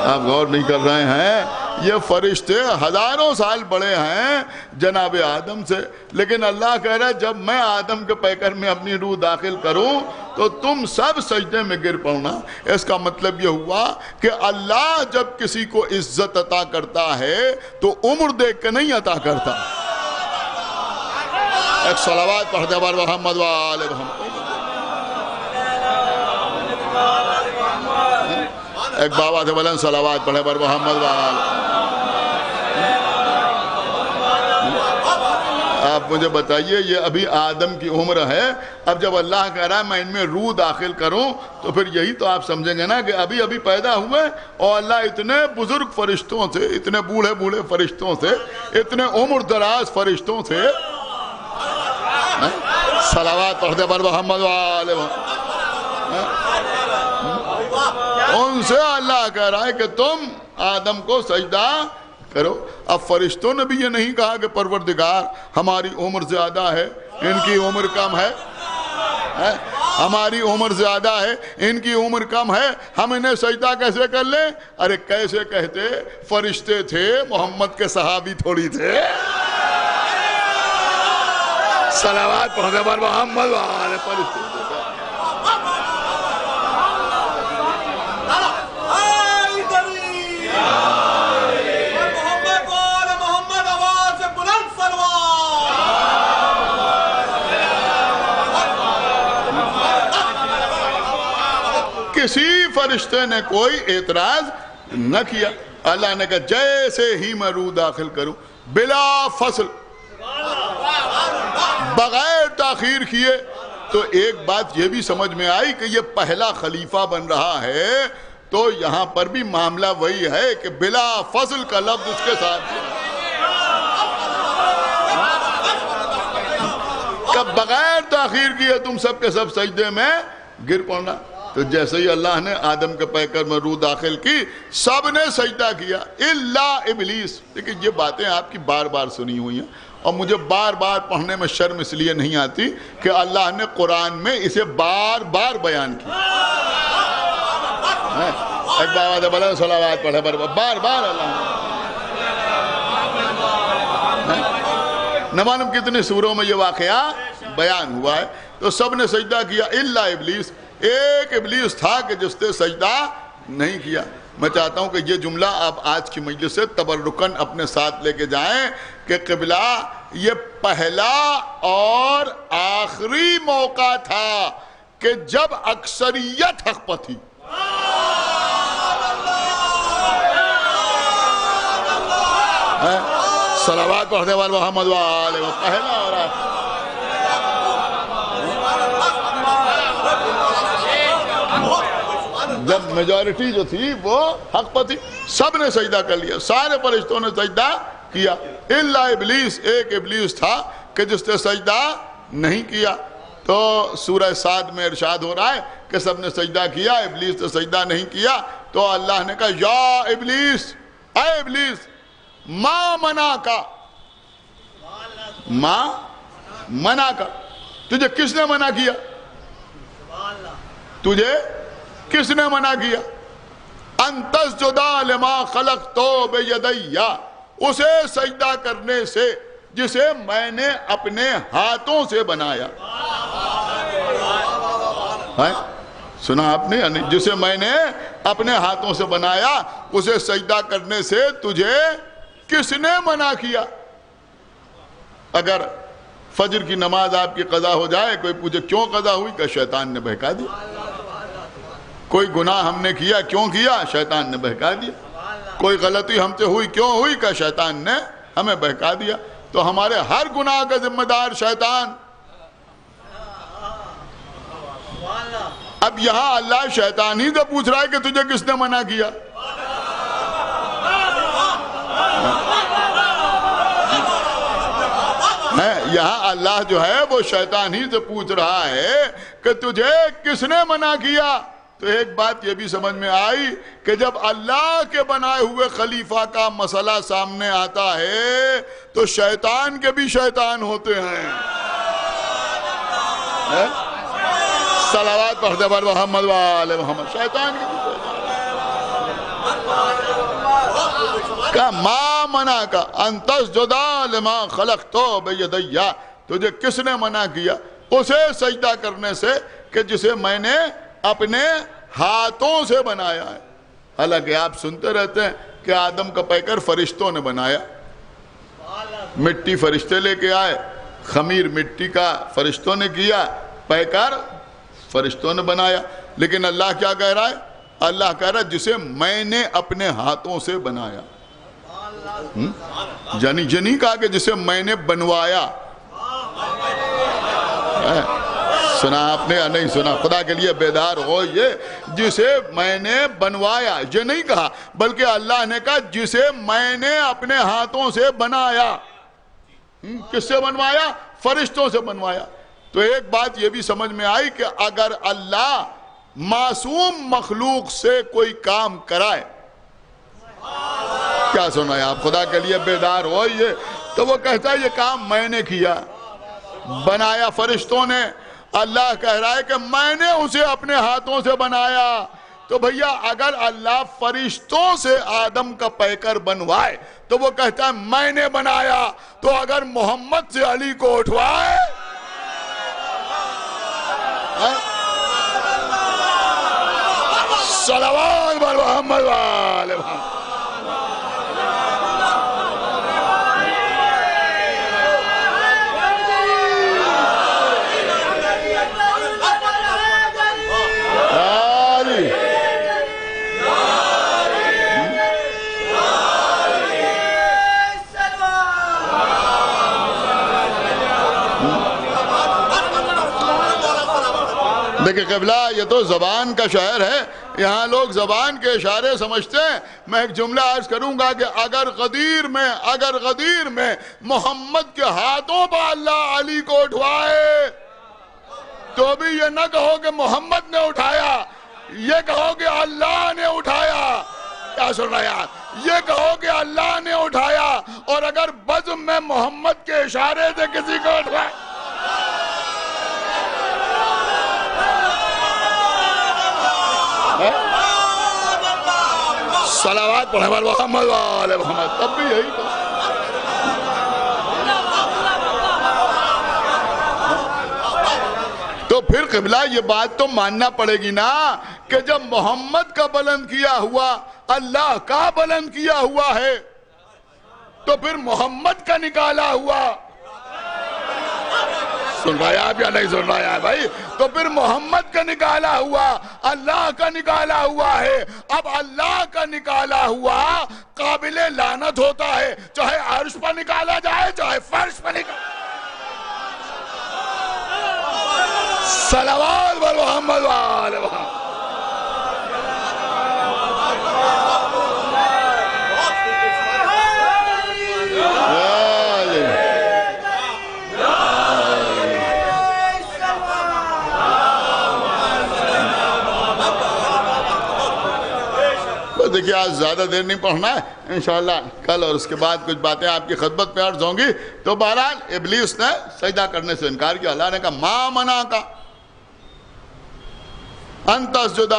G: آپ غور نہیں کر رہے ہیں، یہ فرشتے ہزاروں سال بڑے ہیں جناب آدم سے، لیکن اللہ کہہ رہا ہے جب میں آدم کے پیکر میں اپنی روح داخل کروں تو تم سب سجدے میں گر پڑنا۔ اس کا مطلب یہ ہوا کہ اللہ جب کسی کو عزت عطا کرتا ہے تو عمر دیکھ کے نہیں عطا کرتا۔ ایک صلوات پڑھ دے بر محمد و آل محمد۔ ایک بابا سے بلند صلوات پڑھے بر محمد و آل۔ آپ مجھے بتائیے، یہ ابھی آدم کی عمر ہے، اب جب اللہ کہہ رہا ہے میں ان میں روح داخل کروں تو پھر یہی تو آپ سمجھیں گے نا کہ ابھی پیدا ہوئے اور اللہ اتنے بزرگ فرشتوں سے، اتنے بوڑھے فرشتوں سے، اتنے عمر دراز فرشتوں سے صلوات پڑھ دے بر محمد و آل ان سے اللہ کہہ رہا ہے کہ تم آدم کو سجدہ کرو۔ اب فرشتوں نے بھی یہ نہیں کہا کہ پروردگار ہماری عمر زیادہ ہے، ان کی عمر کم ہے، ہماری عمر زیادہ ہے، ان کی عمر کم ہے، ہم انہیں سجدہ کیسے کر لیں؟ ارے کیسے کہتے، فرشتے تھے، محمد کے صحابی تھوڑی تھے۔ صلوات پڑھنے پر محمد والے فرشتے تھے۔ کسی فرشتے نے کوئی اعتراض نہ کیا۔ اللہ نے کہا جیسے ہی میں روح داخل کروں بلا فصل، بغیر تاخیر کیے، تو ایک بات یہ بھی سمجھ میں آئی کہ یہ پہلا خلیفہ بن رہا ہے، تو یہاں پر بھی معاملہ وہی ہے کہ بلا فصل کا لفظ اس کے ساتھ کہ بغیر تاخیر کیے تم سب کے سب سجدے میں گر پڑنا۔ تو جیسے ہی اللہ نے آدم کے پیکر میں روح داخل کی، سب نے سجدہ کیا الا ابلیس۔ لیکن یہ باتیں آپ کی بار بار سنی ہوئی ہیں اور مجھے بار بار پڑھنے میں شرم اس لیے نہیں آتی کہ اللہ نے قرآن میں اسے بار بار بیان کیا۔ ایک بار بلند صلوات پڑھے بار بار اللہ نہ معلوم کتنی سوروں میں یہ واقعہ بیان ہوا ہے۔ تو سب نے سجدہ کیا الا ابلیس، ایک ابلیس تھا کہ جس نے سجدہ نہیں کیا۔ میں چاہتا ہوں کہ یہ جملہ آپ آج کی مجلس سے تبرکن اپنے ساتھ لے کے جائیں کہ قبلہ یہ پہلا اور آخری موقع تھا کہ جب اکثریت حق پر تھی۔ صلوات پڑھنے والے محمد والے وہ پہلا اور آخری۔ جب میجورٹی جو تھی وہ حق پر تھی، سب نے سجدہ کر لیا، سارے فرشتوں نے سجدہ کیا الا ابلیس، ایک ابلیس تھا کہ جس نے سجدہ نہیں کیا۔ تو سورہ صاد میں ارشاد ہو رہا ہے کہ سب نے سجدہ کیا، ابلیس نے سجدہ نہیں کیا۔ تو اللہ نے کہا یا ابلیس، اے ابلیس، ما منع کا، ما منع کا، تجھے کس نے منع کیا؟ تجھے کس نے منع کیا؟ ان تسجد لما خلقت بیدی، اسے سجدہ کرنے سے جسے میں نے اپنے ہاتھوں سے بنایا۔ سنا آپ نے؟ یعنی جسے میں نے اپنے ہاتھوں سے بنایا اسے سجدہ کرنے سے تجھے کس نے منع کیا؟ اگر فجر کی نماز آپ کی قضا ہو جائے، کوئی پوچھے کیوں قضا ہوئی، کہ شیطان نے بہکا دیا. کوئی گناہ ہم نے کیا، کیوں کیا، شیطان نے بہکا دیا. کوئی غلطی ہم سے ہوئی، کیوں ہوئی، کہ شیطان نے ہمیں بہکا دیا. تو ہمارے ہر گناہ کا ذمہ دار شیطان. اب یہاں اللہ شیطان ہی سے پوچھ رہا ہے کہ تجھے کس نے منع کیا. یہاں اللہ جو ہے وہ شیطان ہی سے پوچھ رہا ہے کہ تجھے کس نے منع کیا. تو ایک بات یہ بھی سمجھ میں آئی کہ جب اللہ کے بنائے ہوئے خلیفہ کا مسئلہ سامنے آتا ہے تو شیطان کے بھی شیطان ہوتے ہیں. صلوات پڑھتے پر محمد وآل محمد. شیطان کے بھی کہ ما منع کا ان تسجد لما خلقت بیدی، تجھے کس نے منع کیا اسے سجدہ کرنے سے کہ جسے میں نے اپنے ہاتھوں سے بنایا ہے. حالانکہ آپ سنتے رہتے ہیں کہ آدم کا پیکر فرشتوں نے بنایا. مٹی فرشتے لے کے آئے، خمیر مٹی کا فرشتوں نے کیا، پیکر فرشتوں نے بنایا. لیکن اللہ کیا کہہ رہا ہے؟ اللہ کہہ رہا ہے جسے میں نے اپنے ہاتھوں سے بنایا. جنی کہا کہ جسے میں نے بنوایا. سنا آپ نے یا نہیں سنا؟ خدا کے لیے بیدار ہو. یہ جسے میں نے بنوایا یہ نہیں کہا، بلکہ اللہ نے کہا جسے میں نے اپنے ہاتھوں سے بنایا. کس سے بنوایا؟ فرشتوں سے بنوایا. تو ایک بات یہ بھی سمجھ میں آئی کہ اگر اللہ معصوم مخلوق سے کوئی کام کرائے، کیا سنا ہے آپ؟ خدا کے لیے بیدار ہو. یہ تو وہ کہتا ہے یہ کام میں نے کیا، بنایا فرشتوں نے. اللہ کہہ رہا ہے کہ میں نے اسے اپنے ہاتھوں سے بنایا. تو بھیا اگر اللہ فرشتوں سے آدم کا پیکر بنوائے تو وہ کہتا ہے میں نے بنایا، تو اگر محمد سے علی کو اٹھوائے صلوات بر محمد وآل محمد. دیکھیں قبلہ، یہ تو زبان کا شعر ہے، یہاں لوگ زبان کے اشارے سمجھتے ہیں. میں ایک جملہ عرض کروں گا کہ اگر غدیر میں محمد کے ہاتھوں پر اللہ علی کو اٹھوائے تو بھی یہ نہ کہو کہ محمد نے اٹھایا، یہ کہو کہ اللہ نے اٹھایا. کیا سن رہا ہے یار؟ یہ کہو کہ اللہ نے اٹھایا. اور اگر بزم میں محمد کے اشارے سے کسی کو اٹھوائے، صلوات پڑھے بر محمد وآل محمد، تب بھی یہی کہا. تو پھر قبلہ یہ بات تو ماننا پڑے گی نا کہ جب محمد کا بلند کیا ہوا اللہ کا بلند کیا ہوا ہے تو پھر محمد کا نکالا ہوا. سن رہا ہے آپ یا نہیں سن رہا ہے بھائی؟ تو پھر محمد کا نکالا ہوا اللہ کا نکالا ہوا ہے. اب اللہ کا نکالا ہوا قابل لعنت ہوتا ہے، چاہے عرش پر نکالا جائے چاہے فرش پر نکالا. صلوات بر محمد وآل محمد. دیکھیے آج زیادہ دیر نہیں پڑھنا ہے، انشاءاللہ کل اور اس کے بعد کچھ باتیں آپ کی خدمت پہ عرض ہوں گی. تو بہرحال ابلیس نے سجدہ کرنے سے انکار کیا. اللہ نے کہا ما منع کا ان تسجد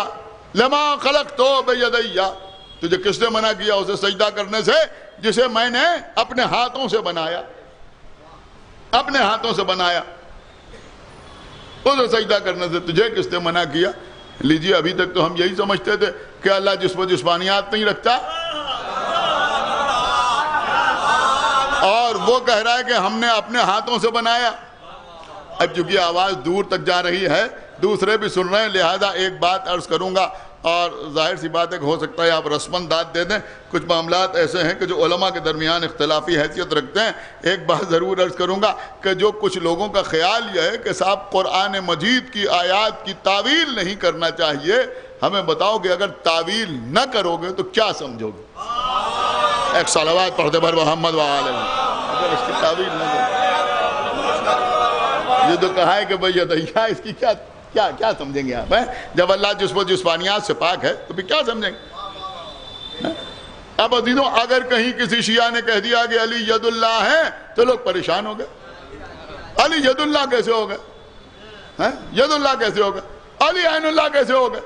G: لما خلقت بیدی، تجھے کس نے منع کیا اسے سجدہ کرنے سے جسے میں نے اپنے ہاتھوں سے بنایا. اپنے ہاتھوں سے بنایا، اسے سجدہ کرنے سے تجھے کس نے منع کیا؟ لیجیے ابھی تک تو ہم یہی سمجھتے تھے کہ اللہ جسم و جسمانیات نہیں رکھتا. اور وہ کہہ رہا ہے کہ ہم نے اپنے ہاتھوں سے بنایا. اب چونکہ آواز دور تک جا رہی ہے، دوسرے بھی سن رہے ہیں، لہذا ایک بات عرض کروں گا، اور ظاہر سی بات ہے کہ ہو سکتا ہے آپ رسماً داد دے دیں. کچھ معاملات ایسے ہیں کہ جو علماء کے درمیان اختلافی حیثیت رکھتے ہیں. ایک بات ضرور عرض کروں گا کہ جو کچھ لوگوں کا خیال یہ ہے کہ صاحب قرآن مجید کی آیات کی تعویل نہیں کرنا چاہیے، ہمیں بتاؤ کہ اگر تعویل نہ کرو گے تو کیا سمجھو گے؟ ایک صلوات پڑھتے بر محمد وآلہ محمد. اگر اس کی تعویل نہ کرو، یہ تو کہا ہے کہ بھئی یہ اس کی کیا سمجھیں گے آپ؟ جب اللہ جسم و جسمانیات سے پاک ہے تو پھر کیا سمجھیں گے؟ اب عزیزوں، اگر کہیں کسی شیعہ نے کہہ دیا کہ علی ید اللہ ہے تو لوگ پریشان ہو گئے. علی ید اللہ کیسے ہو گئے؟ ید اللہ کیسے ہو گئے؟ علی عین اللہ کیسے ہو گئے؟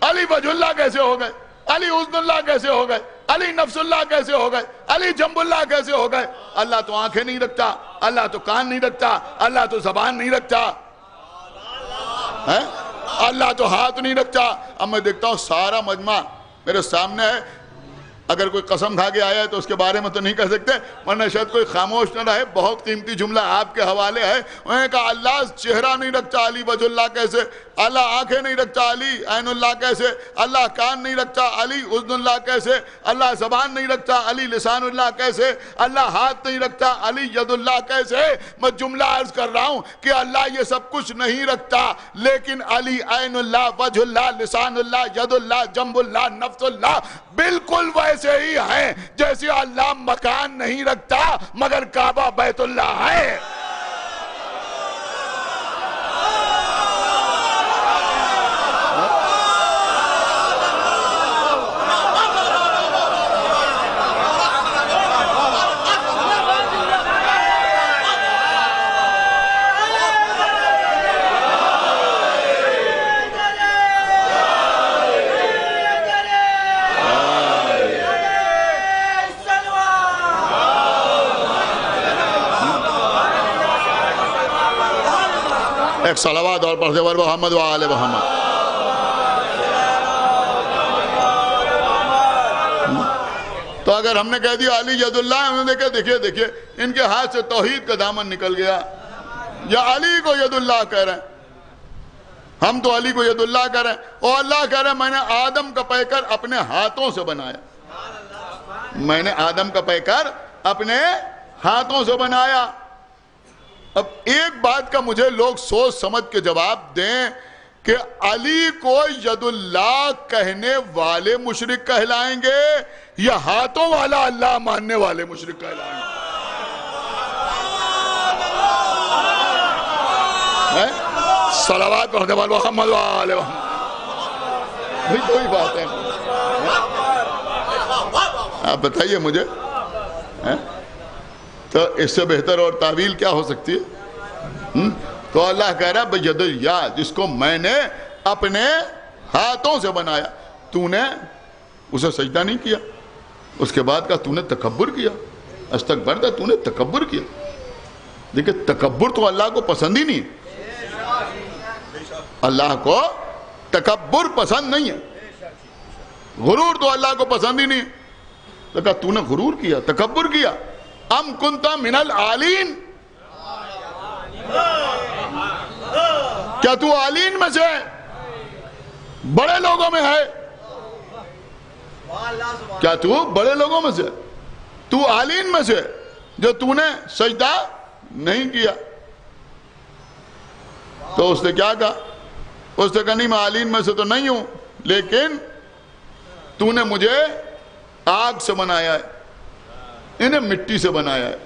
G: علی وجہ اللہ کیسے ہو گئے؟ علی حسن اللہ کیسے ہو گئے؟ علی نفس اللہ کیسے ہو گئے؟ علی جنب اللہ کیسے ہو گئے؟ اللہ تو آنکھیں نہیں رکھتا، اللہ تو کان نہیں رکھتا، اللہ تو زبان نہیں رکھتا، اللہ تو ہاتھ نہیں رکھتا. اب میں دیکھتا ہوں سارا مجمع میرے سامنے ہے، اگر کوئی قسم کھا کے آیا ہے تو اس کے بارے میں تو نہیں کہہ سکتے، ورنہ شاید کوئی خاموش نہ رہے. بہت قیمتی جملہ آپ کے حوالے ہے. انہوں نے کہا اللہ چہرہ نہیں رکھتا، علی وجہ اللہ کیسے؟ اللہ آنکھیں نہیں رکھتا، علی عین اللہ کیسے؟ اللہ کان نہیں رکھتا، علی اذن اللہ کیسے؟ اللہ زبان نہیں رکھتا، علی لسان اللہ کیسے؟ اللہ ہاتھ نہیں رکھتا، علی ید اللہ کیسے؟ میں جملہ عرض کر رہا ہوں کہ اللہ یہ سب کچھ نہیں رکھتا، لیکن علی عین اللہ، وجہ اللہ، لسان اللہ، ید اللہ، جنب اللہ، نفس اللہ بالکل ویسے ہی ہیں جیسے اللہ مکان نہیں رکھتا مگر کعبہ بیت اللہ ہے. ایک صلوات اور پڑھتے بر محمد وآلہ محمد. تو اگر ہم نے کہہ دیا علی ید اللہ، انہوں نے کہا دیکھیے ان کے ہاتھ سے توحید کا دامن نکل گیا، یا علی کو ید اللہ کہہ رہے ہیں، ہم تو علی کو ید اللہ کہہ رہے ہیں، اور اللہ کہہ رہے ہیں میں نے آدم کا پیکر اپنے ہاتھوں سے بنایا. میں نے آدم کا پیکر اپنے ہاتھوں سے بنایا. اب ایک بات کا مجھے لوگ سوچ سمجھ کے جواب دیں کہ علی کو ید اللہ کہنے والے مشرک کہلائیں گے یا ہاتھوں والا اللہ ماننے والے مشرک کہلائیں گے؟ صلوات پڑھتے بر محمد وآلہ محمد. بھئی کوئی بات ہے، آپ بتائیے مجھے، تو اس سے بہتر اور تعویل کیا ہو سکتی ہے؟ تو اللہ کہہ رہا ہے بید اللہ، جس کو میں نے اپنے ہاتھوں سے بنایا. تو نے اسے سجدہ نہیں کیا، اس کے بعد کہا تو نے تکبر کیا. استغفر تو نے تکبر کیا. دیکھیں تکبر تو اللہ کو پسند ہی نہیں ہے، اللہ کو تکبر پسند نہیں ہے، غرور تو اللہ کو پسند ہی نہیں. تو کہا تو نے غرور کیا، تکبر کیا. ام کنت من العالین، کیا تو عالین میں سے بڑے لوگوں میں ہے؟ کیا تو بڑے لوگوں میں سے؟ تو عالین میں سے جو تو نے سجدہ نہیں کیا؟ تو اس نے کیا کہا؟ اس نے کہا نہیں میں عالین میں سے تو نہیں ہوں، لیکن تو نے مجھے آگ سے بنایا ہے، انہیں مٹی سے بنایا ہے.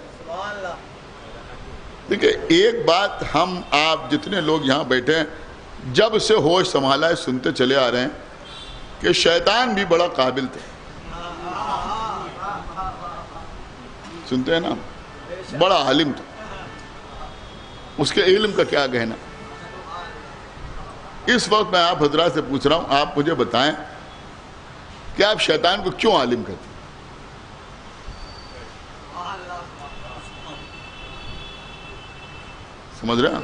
G: دیکھیں ایک بات ہم آپ جتنے لوگ یہاں بیٹھے ہیں جب سے ہوش سنبھالا ہے سنتے چلے آ رہے ہیں کہ شیطان بھی بڑا قابل تھا. سنتے ہیں نا، بڑا عالم تھا، اس کے علم کا کیا کہنا. اس وقت میں آپ حضرات سے پوچھ رہا ہوں، آپ مجھے بتائیں کہ آپ شیطان کو کیوں عالم کہتے ہیں؟ سمجھ رہے ہیں؟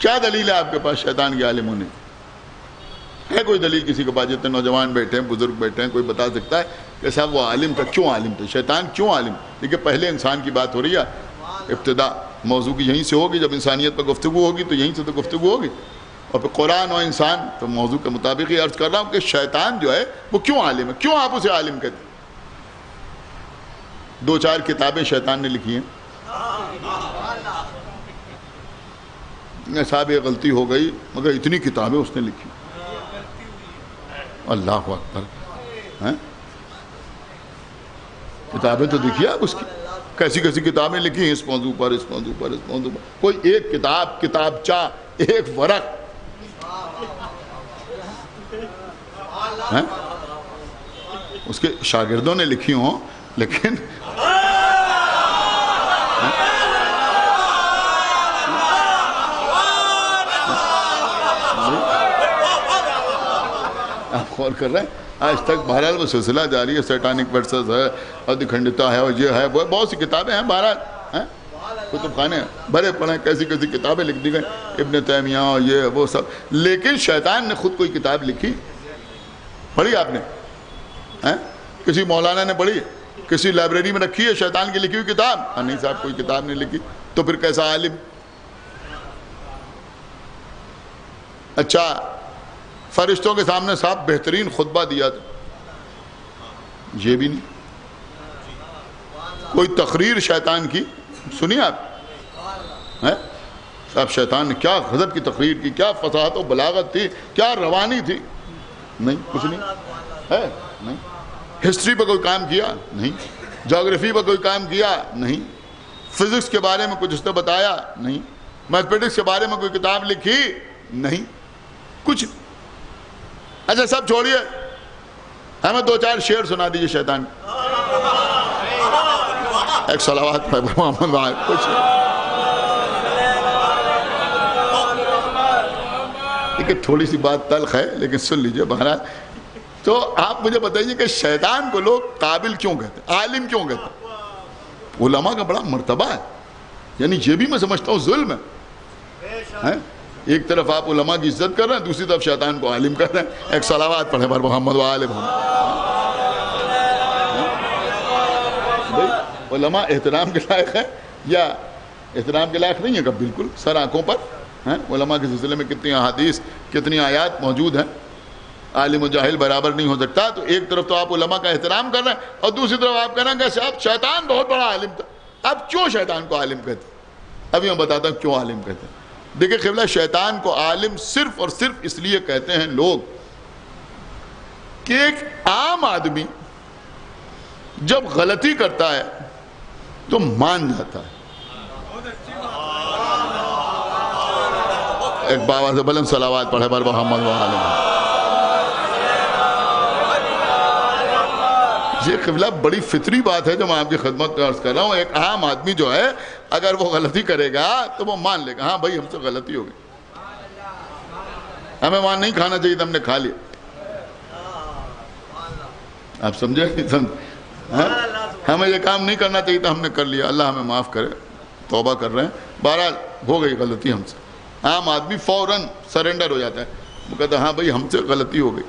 G: کیا دلیل ہے آپ کے پاس شیطان کے عالم ہونے کی؟ ہے کوئی دلیل کسی کے پاس؟ جتنے نوجوان بیٹھے ہیں، بزرگ بیٹھے ہیں، کوئی بتا سکتا ہے کہ صاحب وہ عالم تھا. کیوں عالم تھا؟ شیطان کیوں عالم؟ دیکھیے پہلے انسان کی بات ہو رہی ہے، ابتدا موضوع کی یہیں سے ہوگی. جب انسانیت پر گفتگو ہوگی تو یہیں سے تو گفتگو ہوگی، اور پھر قرآن اور انسان. تو موضوع کے مطابق ہی عرض کر رہا ہوں کہ شیطان جو ہے وہ کیوں عالم ہے، کیوں آپ اسے عالم کہتے ہیں؟ 2-4 کتابیں شیطان نے لکھی ہیں. صاحب یہ غلطی ہو گئی، مگر اتنی کتابیں اس نے لکھی. اللہ اکبر. کتابیں تو دیکھیے آپ اس کی، کیسی کیسی کتابیں لکھی ہیں اس موضوع پر، اس موضوع پر، اس موضوع پر. کوئی ایک کتاب، کتابچہ، ایک ورق اس کے شاگردوں نے لکھی ہوں، لیکن آپ غور کر رہے ہیں آج تک بہرحال وہ سلسلہ جاری ہے. سیٹانک ورسز ہے، ادھکھنڈتا ہے، اور یہ ہے، بہت سی کتابیں ہیں. بہرحال کتب خانے بڑے پڑھیں، کیسی کیسی کتابیں لکھ دی گئیں، ابن تیمیہ اور یہ وہ سب. لیکن شیطان نے خود کوئی کتاب لکھی؟ پڑھی آپ نے؟ کسی مولانا نے پڑھی؟ کسی لائبریری میں رکھی ہے شیطان کی لکھی ہوئی کتاب؟ نہیں صاحب، کوئی کتاب نہیں لکھی. تو پھر کیسا عالم؟ اچھا، فرشتوں کے سامنے صاحب بہترین خطبہ دیا تھا، یہ بھی نہیں. کوئی تقریر شیطان کی سنی آپ؟ صاحب شیطان نے کیا غضب کی تقریر کی، کیا فصاحت و بلاغت تھی، کیا روانی تھی. نہیں، کچھ نہیں ہے. نہیں. ہسٹری پہ کوئی کام کیا؟ نہیں. جغرافی پہ کوئی کام کیا؟ نہیں. فزکس کے بارے میں کچھ اس نے بتایا؟ نہیں. میتھمیٹکس کے بارے میں کوئی کتاب لکھی؟ نہیں. کچھ. اچھا سب چھوڑیے، ہمیں 2-4 شعر سنا دیجئے شیطان. ایک صلوات پہ محمد وہاں کچھ. دیکھیں تھوڑی سی بات تلخ ہے لیکن سن لیجئے. بہرحال تو آپ مجھے بتائیے کہ شیطان کو لوگ قابل کیوں کہتے ہیں، عالم کیوں کہتے ہیں؟ علماء کا بڑا مرتبہ ہے. یعنی یہ بھی میں سمجھتا ہوں ظلم ہے. ایک طرف آپ علماء کی عزت کر رہے ہیں، دوسری طرف شیطان کو عالم کر رہے ہیں. ایک صلوات پڑھے بر محمد و آل محمد. علماء احترام کے لائق ہے یا احترام کے لائق نہیں ہے؟ کہ بالکل سر آنکھوں پر. علماء کے سلسلے میں کتنی احادیث، کتنی آیات موجود ہیں. عالم و جاہل برابر نہیں ہو سکتا. تو ایک طرف تو آپ علماء کا احترام کر رہے ہیں، اور دوسری طرف آپ کہنا کہ صاحب شیطان بہت بڑا عالم تھا. اب کیوں شیطان کو عالم کہتے ہیں؟ ابھی میں بتاتا ہوں کیوں عالم کہتے ہیں. دیکھیں قبلہ، شیطان کو عالم صرف اور صرف اس لیے کہتے ہیں لوگ کہ ایک عام آدمی جب غلطی کرتا ہے تو مان جاتا ہے. ایک بابا سے بلند صلوات پڑھے بر محمد و آل محمد. یہ قبلہ بڑی فطری بات ہے جو میں آپ کی خدمت میں عرض کر رہا ہوں. ایک عام آدمی جو ہے اگر وہ غلطی کرے گا تو وہ مان لے گا، ہاں بھائی ہم سے غلطی ہو گئی، ہمیں وہاں نہیں کھانا چاہیے تھا، ہم نے کھا لیا. آپ سمجھے؟ ہمیں یہ کام نہیں کرنا چاہیے تھا، ہم نے کر لیا، اللہ ہمیں معاف کرے، توبہ کر رہے ہیں. بہرحال ہو گئی غلطی ہم سے. عام آدمی فوراً سرنڈر ہو جاتا ہے، وہ کہتا ہے ہاں بھائی ہم سے غلطی ہو گئی.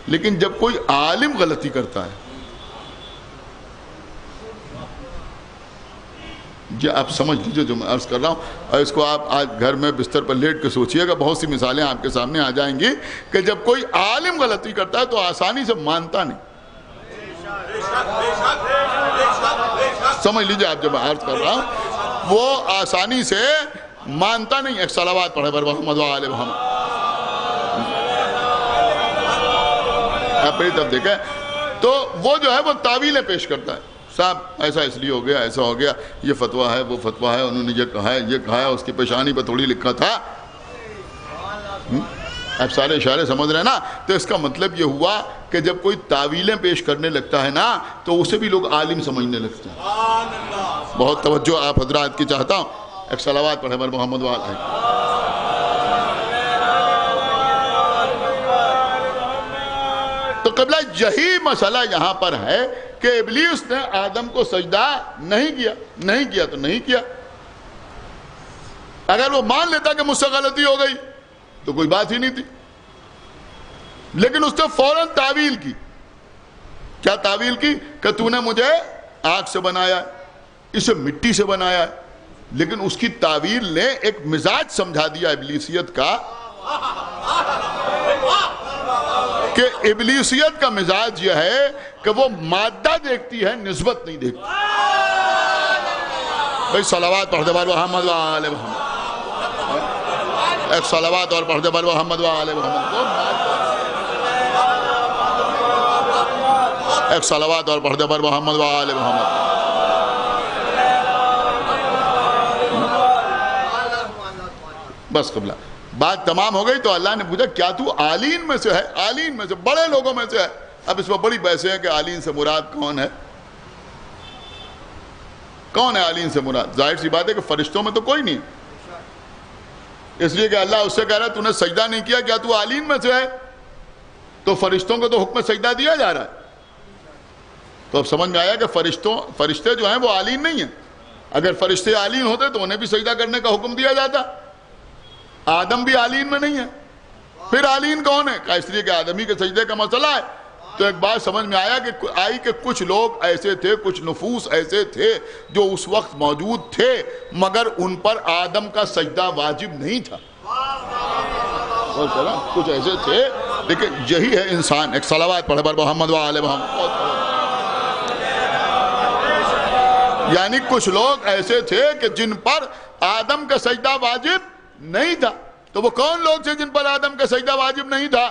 G: لیکن جب کوئی عالم غلطی کرتا ہے، یہ آپ سمجھ لیجئے جو میں عرض کر رہا ہوں، اور اس کو آپ آج گھر میں بستر پر لیٹ کے سوچئے گا. بہت سی مثالیں آپ کے سامنے آ جائیں گی کہ جب کوئی عالم غلطی کرتا ہے تو آسانی سے مانتا نہیں. سمجھ لیجئے آپ جو میں عرض کر رہا ہوں، وہ آسانی سے مانتا نہیں. ایک صلوات پڑھے بر محمد و آل محمد. آپ میری طرف دیکھیں تو وہ جو ہے وہ تعویلیں پیش کرتا ہے. صاحب ایسا اس لیے ہو گیا، ایسا ہو گیا، یہ فتویٰ ہے، وہ فتویٰ ہے، انہوں نے یہ کہا ہے، یہ کہا ہے، اس کی پیشانی پر تھوڑی لکھا تھا. آپ سارے اشارے سمجھ رہے ہیں نا؟ تو اس کا مطلب یہ ہوا کہ جب کوئی تعویلیں پیش کرنے لگتا ہے نا تو اسے بھی لوگ عالم سمجھنے لگتے ہیں. بہت توجہ آپ حضرات کی چاہتا ہوں. ایک صلوات پڑھے بر محمد و آل. تو قبلہ یہی مسئلہ یہاں پر ہے کہ ابلیس نے آدم کو سجدہ نہیں کیا تو نہیں کیا. اگر وہ مان لیتا کہ مجھ سے غلطی ہو گئی تو کوئی بات ہی نہیں تھی. لیکن اس نے فوراً تعویل کی. کیا تعویل کی کہ تو نے مجھے آگ سے بنایا ہے، اسے مٹی سے بنایا ہے، لیکن اس کی تعویل نے ایک مزاج سمجھا دیا ابلیسیت کا، کہ ابلیسیت کا مزاج یہ ہے کہ وہ مادہ دیکھتی ہے، نسبت نہیں دیکھتی۔ بھئی صلوات پڑھ دے بر محمد و آل محمد، ایک صلوات اور پڑھ دے بر محمد و آل محمد، ایک صلوات اور پڑھ دے بر محمد و آل محمد۔ بس قبلہ بات تمام ہو گئی تو اللہ نے پوچھا کیا تو آلین میں سے ہے؟ آلین میں سے، بڑے لوگوں میں سے ہے۔ اب اس میں بڑی بحثیں ہیں کہ آلین سے مراد کون ہے، کون ہے آلین سے مراد؟ ظاہر سی بات ہے کہ فرشتوں میں تو کوئی نہیں، اس لیے کہ اللہ اس سے کہہ رہا ہے تو نے سجدہ نہیں کیا، کیا تو آلین میں سے ہے؟ تو فرشتوں کو تو حکم سجدہ دیا جا رہا ہے، تو اب سمجھ میں آیا کہ فرشتے جو ہیں وہ آلین نہیں ہیں۔ اگر فرشتے آلین ہوتے تو انہیں بھی سجدہ کرنے کا حکم دیا جاتا۔ آدم بھی آلین میں نہیں ہے، پھر آلین کون ہے؟ کہا اس لیے کہ آدمی کے سجدے کا مسئلہ ہے۔ تو ایک بات سمجھ میں آئی کہ کچھ لوگ ایسے تھے، کچھ نفوس ایسے تھے جو اس وقت موجود تھے، مگر ان پر آدم کا سجدہ واجب نہیں تھا۔ کچھ ایسے تھے، لیکن یہی ہے انسان۔ ایک صلوات پڑھ بر محمد و آل محمد۔ یعنی کچھ لوگ ایسے تھے کہ جن پر آدم کا سجدہ واجب نہیں تھا۔ تو وہ کون لوگ تھے جن پر آدم کا سجدہ واجب نہیں تھا؟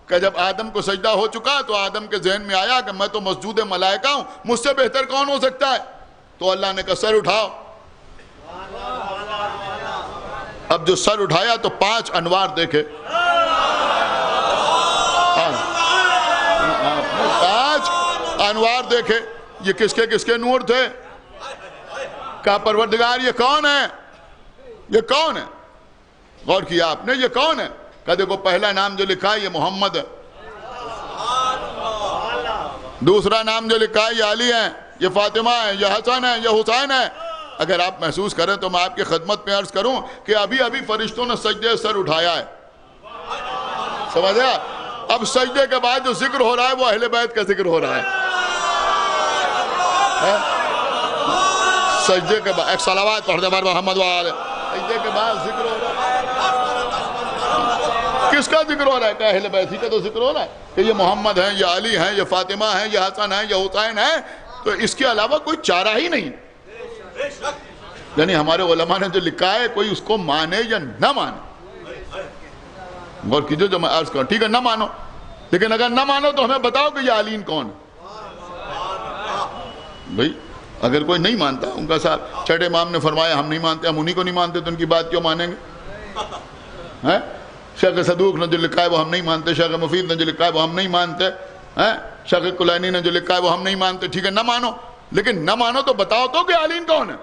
G: کہ جب آدم کو سجدہ ہو چکا تو آدم کے ذہن میں آیا کہ میں تو مسجود ملائکہ ہوں، مجھ سے بہتر کون ہو سکتا ہے؟ تو اللہ نے کہا سر اٹھاؤ۔ اب جو سر اٹھایا تو 5 انوار دیکھے، 5 انوار دیکھے۔ یہ کس کے نور تھے؟ کہا پروردگار یہ کون ہے؟ یہ کون ہے؟ غور کیا آپ نے، یہ کون ہے؟ کہا دیکھو پہلا نام جو لکھا ہے یہ محمد ہے، دوسرا نام جو لکھا ہے یہ علی ہے، یہ فاطمہ ہے، یہ حسن ہے، یہ حسین ہے۔ اگر آپ محسوس کریں تو میں آپ کی خدمت میں عرض کروں کہ ابھی فرشتوں نے سجدے سر اٹھایا ہے، سمجھا؟ اب سجدے کے بعد جو ذکر ہو رہا ہے وہ اہل بیت کا ذکر ہو رہا ہے۔ سجدے کے بعد ایک صلوات پڑھ دے بر محمد و آل، سجدے کے بعد ذکر ہو رہا ہے۔ کس کا ذکر ہو رہا ہے؟ کہ اہل بیت ہی کا تو ذکر ہو رہا ہے کہ یہ محمد ہیں، یہ علی ہیں، یہ فاطمہ ہیں، یہ حسن ہیں، یہ حسین ہیں۔ تو اس کے علاوہ کوئی چارہ ہی نہیں۔ یعنی ہمارے علماء نے جو لکھا ہے کوئی اس کو مانے یا نہ مانے، غور کیجئے جو میں عرض کروں، ٹھیک ہے نہ مانو، لیکن اگر نہ مانو تو ہمیں بتاؤ کہ یہ علین کون ہے۔ بھئی اگر کوئی نہیں مانتا، ان کا صاحب چھٹے امام نے فرمایا ہم نہیں مانتے، ہم انہی کو نہیں مانتے تو ان کی بات کیوں مانیں گے؟ شیخ صدوق نے جو لکھا ہے وہ ہم نہیں مانتے، شیخ مفید نے جو لکھا ہے وہ ہم نہیں مانتے، شیخ کلینی نے جو لکھا ہے وہ ہم نہیں مانتے۔ ٹھیک ہے نہ مانو، لیکن نہ مانو تو بتاؤ تو کہ علین کون ہے۔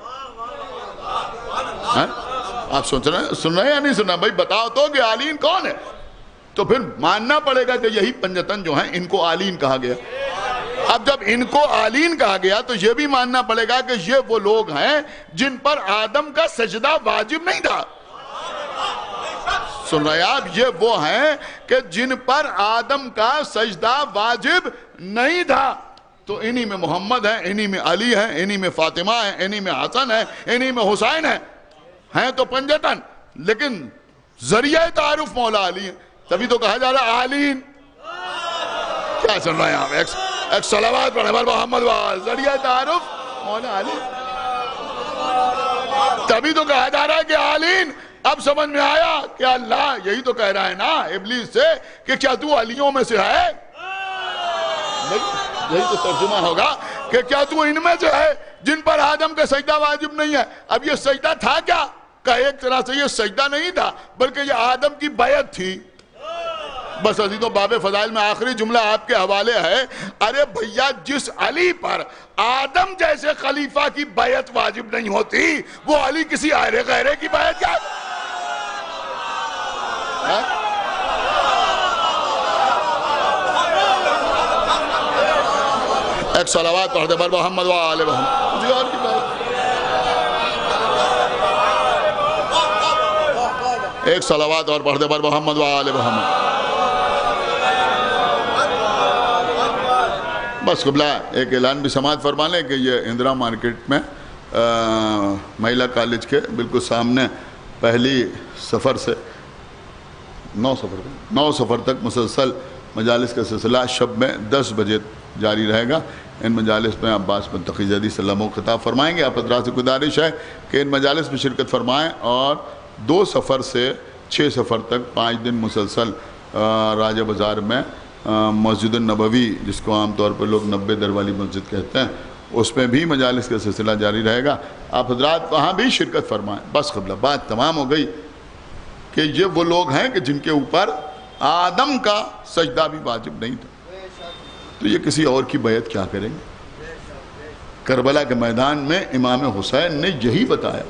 G: آپ سن رہے ہیں یا نہیں سن رہے؟ بھائی بتاؤ تو کہ علین کون ہے۔ تو پھر ماننا پڑے گا کہ یہی پنجتن جو ہیں ان کو علین کہا گیا۔ اب جب ان کو علین کہا گیا تو یہ بھی ماننا پڑے گا کہ یہ وہ لوگ ہیں جن پر آدم کا سجدہ واجب نہیں تھا۔ سن رہے آپ؟ یہ وہ ہیں کہ جن پر آدم کا سجدہ واجب نہیں تھا۔ تو انہی میں محمد ہیں، انہی میں علی ہیں، انہی میں فاطمہ ہیں، انہی میں حسن ہیں، انہی میں حسین ہیں تو پنجتن، لیکن ذریعہ تعارف مولا علی ہیں، تبھی تو کہا جا رہا علین۔ کیا سن رہے ہیں آپ؟ ایک صلوات پڑھے بر محمد وآل، ذریعہ تعارف مولا علی، تبھی تو کہا جا رہا ہے کہ علین۔ اب سمجھ میں آیا کہ اللہ یہی تو کہہ رہا ہے نا ابلیس سے کہ کیا تو علیوں میں سے ہے؟ یہی تو ترجمہ ہوگا کہ کیا تو ان میں سے ہے جن پر آدم کا سجدہ واجب نہیں ہے۔ اب یہ سجدہ تھا کیا؟ کہ ایک طرح سے یہ سجدہ نہیں تھا بلکہ یہ آدم کی بیعت تھی۔ بس عزیزوں باب فضائل میں آخری جملہ آپ کے حوالے ہے، ارے بھیا جس علی پر آدم جیسے خلیفہ کی بیعت واجب نہیں ہوتی وہ علی کسی آئرے غیرے کی بیعت کیا؟ ایک صلوات پڑھ دے بر محمد و آل محمد۔ کسی اور کی بات، ایک صلوات اور پڑھ دے بر محمد و آل محمد۔ بس قبلہ ایک اعلان بھی سماعت فرما لیں کہ یہ اندرا مارکیٹ میں مہیلا کالج کے بالکل سامنے پہلی سفر سے 9 سفر تک مسلسل مجالس کا سلسلہ شب میں 10 بجے جاری رہے گا. ان مجالس میں عباس بن تقی زیدی صلی اللہ علیہ وسلم خطاب فرمائیں گے. آپ حضرات سے گزارش ہے کہ ان مجالس میں شرکت فرمائیں اور 2 سفر سے 6 سفر تک 5 دن مسلسل راجہ بازار میں مسجد النبوی جس کو عام طور پر لوگ 90 در والی مسجد کہتے ہیں اس میں بھی مجالس کا سلسلہ جاری رہے گا. آپ حضرات وہاں بھی شرکت فرمائیں. بس قبلہ بات تمام ہو گئی کہ یہ وہ لوگ ہیں کہ جن کے اوپر آدم کا سجدہ بھی واجب نہیں تھا تو یہ کسی اور کی بیعت کیا کریں گے. کربلا کے میدان میں امام حسین نے یہی بتایا.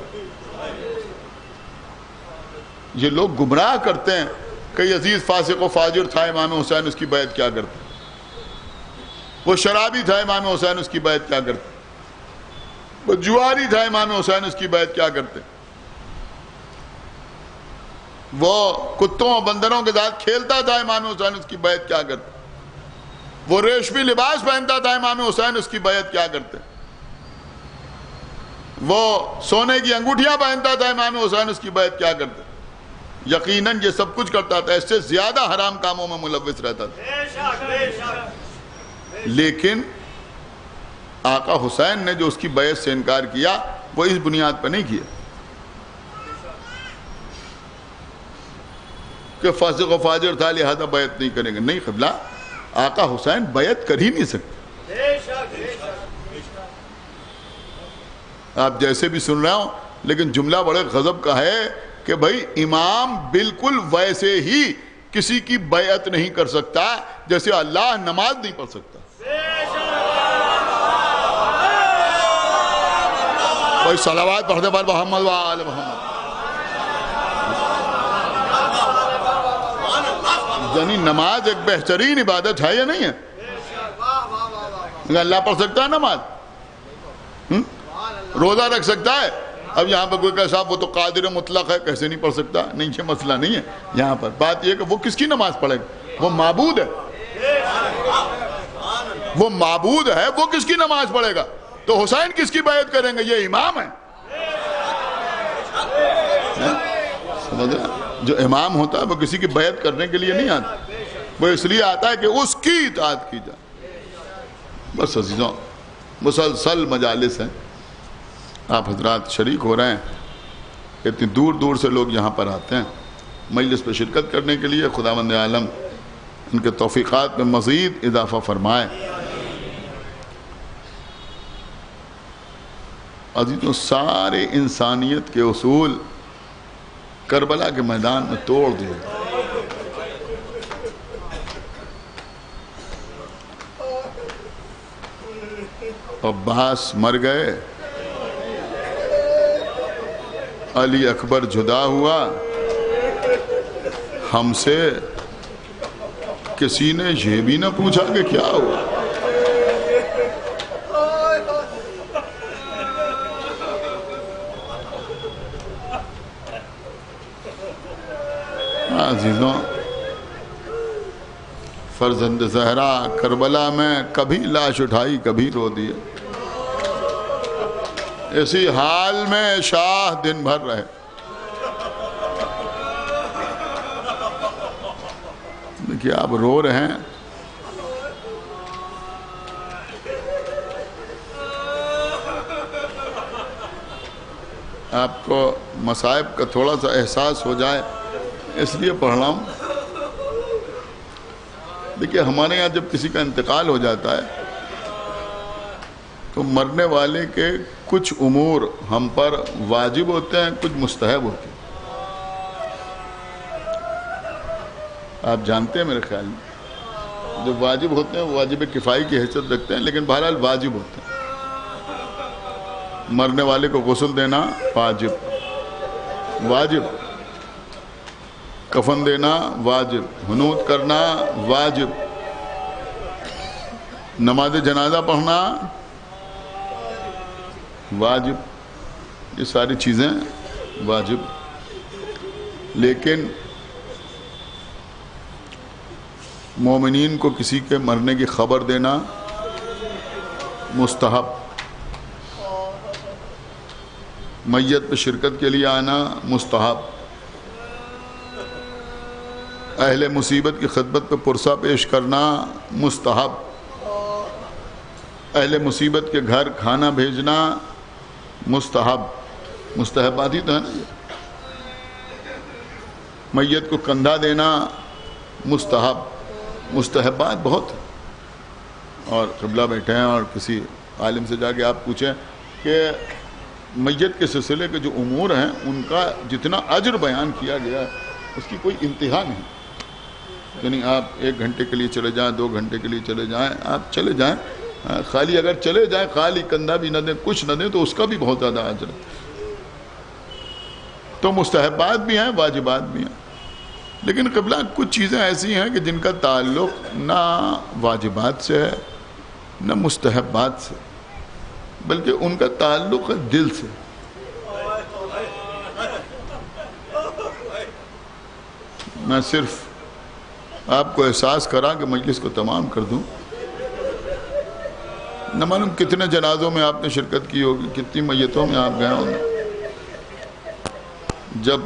G: یہ لوگ گمراہ کرتے ہیں کہ یزید فاسق و فاجر تھا امام حسین اس کی بیعت کیا کرتے. وہ شرابی تھا امام حسین اس کی بیعت کیا کرتے. وہ جواری تھا امام حسین اس کی بیعت کیا کرتے. وہ کتوں و بندروں کے ساتھ کھیلتا تھا امام حسین اس کی بیعت کیا کرتے. وہ ریشمی لباس پہنتا تھا امام حسین اس کی بیعت کیا کرتے. وہ سونے کی انگوٹھیاں پہنتا تھا امام حسین اس کی بیعت کیا کرتے. یقیناً یہ سب کچھ کرتا تھا, اس سے زیادہ حرام کاموں میں ملوث رہتا تھا. لیکن آقا حسین نے جو اس کی بیعت سے انکار کیا وہ اس بنیاد پر نہیں کیا کہ فاسق و فاجر تھا لہذا بیعت نہیں کریں گے. نہیں قبلہ, آقا حسین بیعت کر ہی نہیں سکتے. آپ جیسے بھی سن رہے ہوں لیکن جملہ بڑے غضب کا ہے کہ بھائی امام بالکل ویسے ہی کسی کی بیعت نہیں کر سکتا جیسے اللہ نماز نہیں پڑھ سکتا. کوئی صلوات پڑھتے پر محمد و آل محمد. یعنی نماز ایک بہترین عبادت ہے یا نہیں ہے؟ اللہ پڑھ سکتا ہے نماز, روزہ رکھ سکتا ہے. اب یہاں پر کوئی کہ صاحب وہ تو قادر مطلق ہے, کیسے نہیں پڑھ سکتا؟ نہیں, یہ مسئلہ نہیں ہے. یہاں پر بات یہ کہ وہ کس کی نماز پڑھے گا؟ وہ معبود ہے, وہ معبود ہے, وہ کس کی نماز پڑھے گا؟ تو حسین کس کی بیعت کریں گے؟ یہ امام ہے. سمجھ رہے ہیں؟ جو امام ہوتا ہے وہ کسی کی بیعت کرنے کے لیے نہیں آتا, وہ اس لیے آتا ہے کہ اس کی اطاعت کی جائے. بس عزیزوں, مسلسل مجالس ہیں, آپ حضرات شریک ہو رہے ہیں. اتنی دور دور سے لوگ یہاں پر آتے ہیں مجلس پہ شرکت کرنے کے لیے. خداوند عالم ان کے توفیقات میں مزید اضافہ فرمائے. عزیزوں, سارے انسانیت کے اصول کربلا کے میدان میں توڑ دیے. عباس مر گئے, علی اکبر جدا ہوا, ہم سے کسی نے یہ بھی نہ پوچھا کہ کیا ہوا. عزیزوں, فرزند زہرا کربلا میں کبھی لاش اٹھائی کبھی رو دیے. اسی حال میں شاہ دن بھر رہے. دیکھیے آپ رو رہے ہیں, آپ کو مصائب کا تھوڑا سا احساس ہو جائے اس لیے پڑھ رہا ہوں. دیکھیے ہمارے یہاں جب کسی کا انتقال ہو جاتا ہے تو مرنے والے کے کچھ امور ہم پر واجب ہوتے ہیں, کچھ مستحب ہوتے ہیں. آپ جانتے ہیں میرے خیال میں جو واجب ہوتے ہیں وہ واجب کفائی کی حیثیت رکھتے ہیں, لیکن بہرحال واجب ہوتے ہیں. مرنے والے کو غسل دینا واجب, کفن دینا واجب, حنوط کرنا واجب, نماز جنازہ پڑھنا واجب. یہ ساری چیزیں واجب. لیکن مومنین کو کسی کے مرنے کی خبر دینا مستحب، میت پہ شرکت کے لیے آنا مستحب، اہل مصیبت کی خدمت پہ پرسہ پیش کرنا مستحب، اہل مصیبت کے گھر کھانا بھیجنا مستحب، مستحبات ہی تو ہے نا یہ۔ میت کو کندھا دینا مستحب، مستحبات بہت ہیں۔ اور قبلہ بیٹھے ہیں اور کسی عالم سے جا کے آپ پوچھیں کہ میت کے سلسلے کے جو امور ہیں ان کا جتنا اجر بیان کیا گیا ہے اس کی کوئی انتہا نہیں، یعنی آپ 1 گھنٹے کے لیے چلے جائیں، 2 گھنٹے کے لیے چلے جائیں، آپ چلے جائیں، خالی اگر چلے جائیں، خالی کندھا بھی نہ دیں، کچھ نہ دیں، تو اس کا بھی بہت زیادہ اجر ہے۔ تو مستحبات بھی ہیں، واجبات بھی ہیں، لیکن قبلہ کچھ چیزیں ایسی ہیں کہ جن کا تعلق نہ واجبات سے ہے نہ مستحبات سے، بلکہ ان کا تعلق ہے دل سے۔ میں صرف آپ کو احساس کرا کہ مجلس کو تمام کر دوں، نہ معلوم کتنے جنازوں میں آپ نے شرکت کی ہوگی، کتنی میتوں میں آپ گئے ہوں گے۔ جب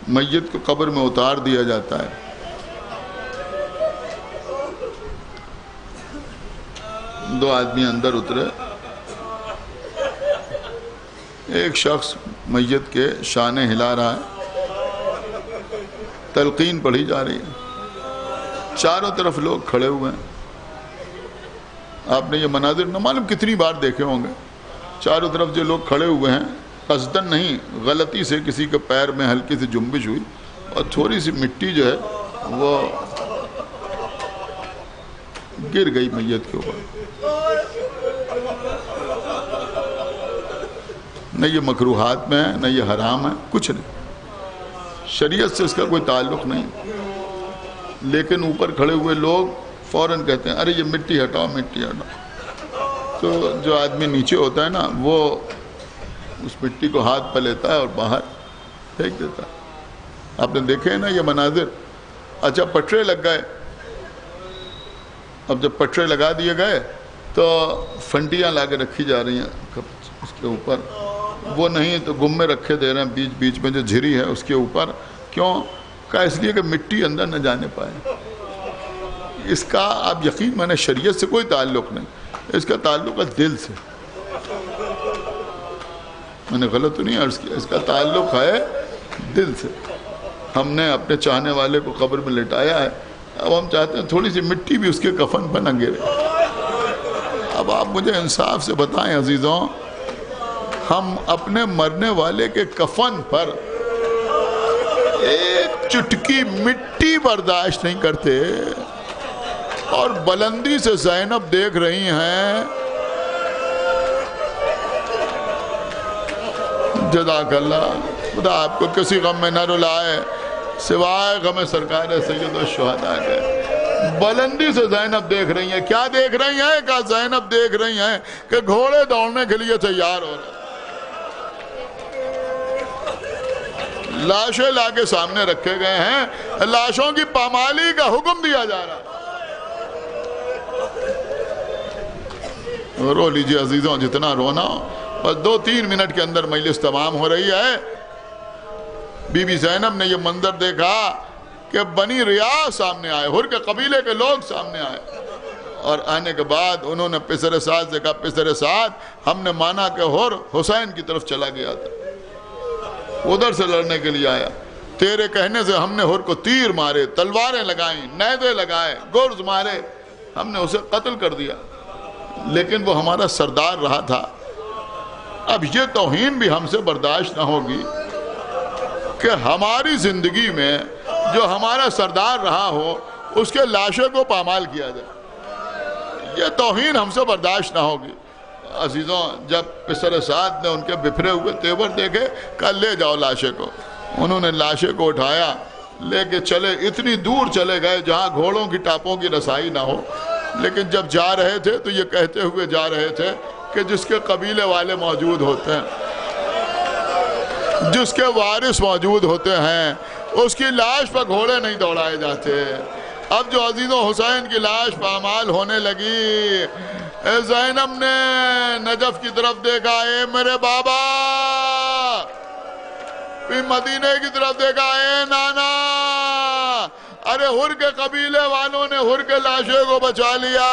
G: میت کو قبر میں اتار دیا جاتا ہے، دو آدمی اندر اترے، ایک شخص میت کے شانے ہلا رہا ہے، تلقین پڑھی جا رہی ہے، چاروں طرف لوگ کھڑے ہوئے ہیں۔ آپ نے یہ مناظر نہ معلوم کتنی بار دیکھے ہوں گے، چاروں طرف جو لوگ کھڑے ہوئے ہیں، قصدن نہیں، غلطی سے کسی کے پیر میں ہلکی سی جنبش ہوئی اور تھوڑی سی مٹی جو ہے وہ گر گئی میت کے اوپر۔ نہ یہ مکروہات میں ہے، نہ یہ حرام ہے، کچھ نہیں، شریعت سے اس کا کوئی تعلق نہیں، لیکن اوپر کھڑے ہوئے لوگ فوراً کہتے ہیں ارے یہ مٹی ہٹاؤ، مٹی ہٹاؤ۔ تو جو آدمی نیچے ہوتا ہے نا، وہ اس مٹی کو ہاتھ پہ لیتا ہے اور باہر پھینک دیتا ہے۔ آپ نے دیکھے ہیں نا یہ مناظر۔ اچھا پٹرے لگ گئے، اب جب پٹرے لگا دیے گئے تو فنٹیاں لا کے رکھی جا رہی ہیں اس کے اوپر، وہ نہیں تو گمے رکھے دے رہے ہیں بیچ بیچ میں جو جھری ہے اس کے اوپر۔ کیوں؟ کہا اس لیے کہ مٹی اندر نہ جانے پائے۔ اس کا آپ یقین مانے شریعت سے کوئی تعلق نہیں، اس کا تعلق ہے دل سے۔ میں نے غلط تو نہیں عرض کیا، اس کا تعلق ہے دل سے۔ ہم نے اپنے چاہنے والے کو قبر میں لٹایا ہے، اب ہم چاہتے ہیں تھوڑی سی مٹی بھی اس کے کفن پہ نہ گرے۔ اب آپ مجھے انصاف سے بتائیں عزیزوں، ہم اپنے مرنے والے کے کفن پر ایک چٹکی مٹی برداشت نہیں کرتے، اور بلندی سے زینب دیکھ رہی ہیں۔ جزاک اللہ، خدا آپ کو کسی غم میں نہ رلائے سوائے غم سرکار سید الشہداء کے۔ بلندی سے زینب دیکھ رہی ہیں۔ کیا دیکھ رہی ہیں؟ کہ زینب دیکھ رہی ہیں کہ گھوڑے دوڑنے کے لیے تیار ہو رہے ہیں، لاشیں لا کے سامنے رکھے گئے ہیں، لاشوں کی پامالی کا حکم دیا جا رہا ہے۔ رو لیجئے عزیزوں جتنا رونا ہو، بس 2-3 منٹ کے اندر مجلس تمام ہو رہی ہے۔ بی بی زینب نے یہ منظر دیکھا کہ بنی ریاض سامنے آئے، ہر کے قبیلے کے لوگ سامنے آئے، اور آنے کے بعد انہوں نے پسر سعد سے کہا پسر سعد، ہم نے مانا کہ ہر حسین کی طرف چلا گیا تھا، ادھر سے لڑنے کے لیے آیا، تیرے کہنے سے ہم نے ہر کو تیر مارے، تلواریں لگائیں، نیزے لگائے، گرز مارے، ہم نے اسے قتل کر دیا، لیکن وہ ہمارا سردار رہا تھا۔ اب یہ توہین بھی ہم سے برداشت نہ ہوگی کہ ہماری زندگی میں جو ہمارا سردار رہا ہو اس کے لاشے کو پامال کیا جائے، یہ توہین ہم سے برداشت نہ ہوگی۔ عزیزوں جب پسر سعد نے ان کے بفرے ہوئے تیور دیکھے، کہا لے جاؤ لاشے کو۔ انہوں نے لاشے کو اٹھایا، لے کے چلے، اتنی دور چلے گئے جہاں گھوڑوں کی ٹاپوں کی رسائی نہ ہو، لیکن جب جا رہے تھے تو یہ کہتے ہوئے جا رہے تھے کہ جس کے قبیلے والے موجود ہوتے ہیں، جس کے وارث موجود ہوتے ہیں، اس کی لاش پر گھوڑے نہیں دوڑائے جاتے۔ اب جو عزیزوں حسین کی لاش پامال ہونے لگی، زینب نے نجف کی طرف دیکھا، اے میرے بابا. پھر مدینے کی طرف دیکھا، اے نانا. ارے ہر کے قبیلے والوں نے ہر کے لاشے کو بچا لیا،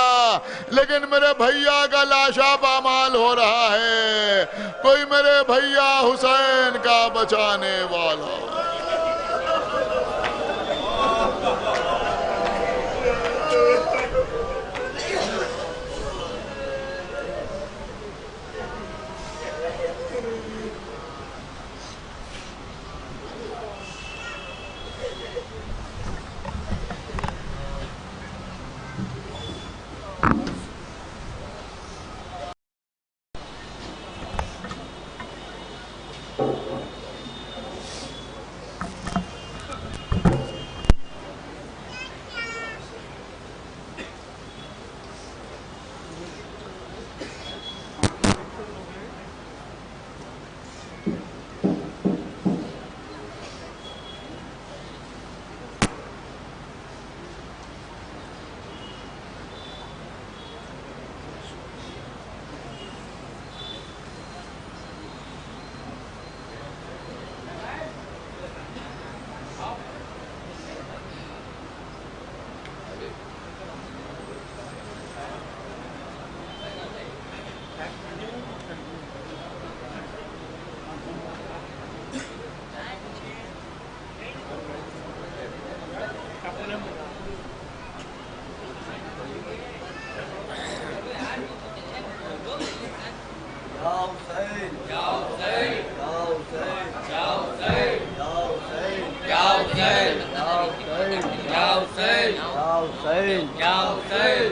G: لیکن میرے بھیا کا لاشا پامال ہو رہا ہے. کوئی میرے بھیا حسین کا بچانے والا.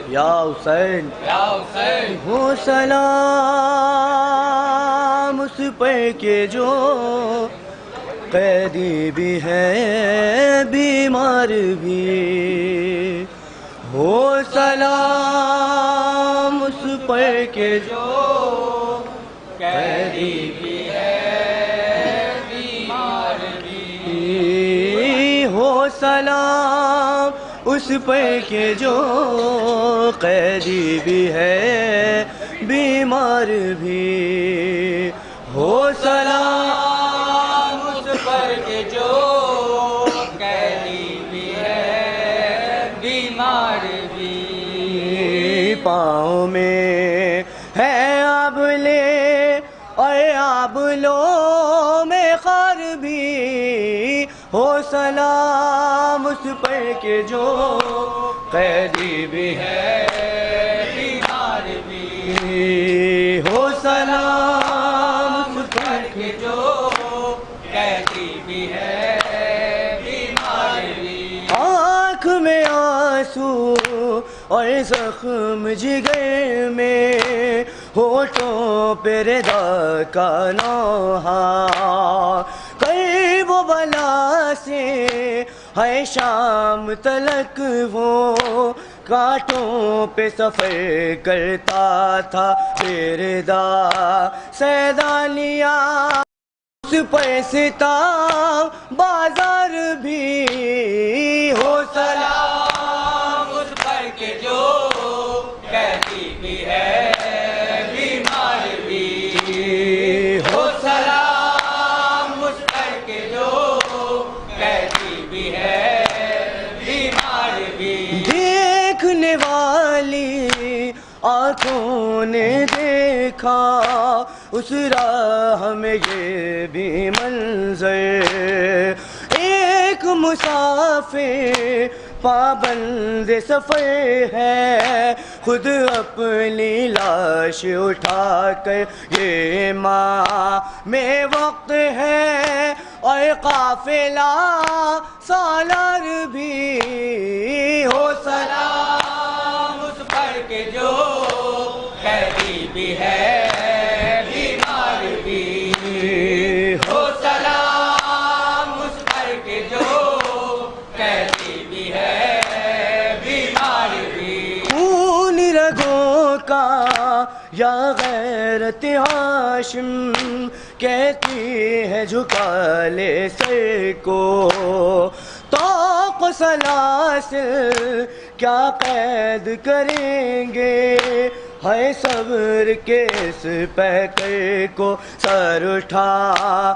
C: یا حسین ہو سلام اس پر کہ جو قیدی بھی ہے بیمار بھی. ہو سلام اس پر کہ جو قیدی بھی ہے بیمار بھی. ہو سلام اس پر کہ جو قیدی بھی ہے بیمار بھی. ہو سلام اس پر کہ جو قیدی بھی ہے بیمار بھی. پاؤں میں ہے آبلے اور آبلوں میں خار بھی. ہو سلام اس پر کہ جو قیدی بھی ہے بیمار بھی. ہو سلام اس پر کہ جو قیدی بھی ہے بیمار بھی. آنکھ میں آنسو اور زخم جگر میں، ہونٹوں پہ رضا کا نوحہ. قریب و بلا سے ہے شام تلک وہ کانٹوں پہ سفر کرتا تھا رضا سیدانیہ. اس پر ستام بازار بھی. ہو سلام اس پر کہ جو قیدی بھی ہے بیمار بھی. ہو سلام اس پر کہ جو قیدی بھی ہے بیمار بھی. دیکھنے والی آنکھوں نے دیکھا اس راہ میں یہ بھی منظر. ایک مسافر پابند سفر ہے، خود اپنی لاش اٹھا کر یہ ماں میں وقت ہے. اور قافلہ سالار بھی. ہو سلام اس پر کہ جو قیدی بھی ہے بیمار بھی. ہو سلام اس پر کہ جو قیدی بھی ہے بیمار بھی. خون رگوں کا یا غیرت ہاشم کہتی ہے جھکا لے سر کو. طاق سلاسل کیا قید کریں گے ہے صبر کے اس پیکر کو سر اٹھا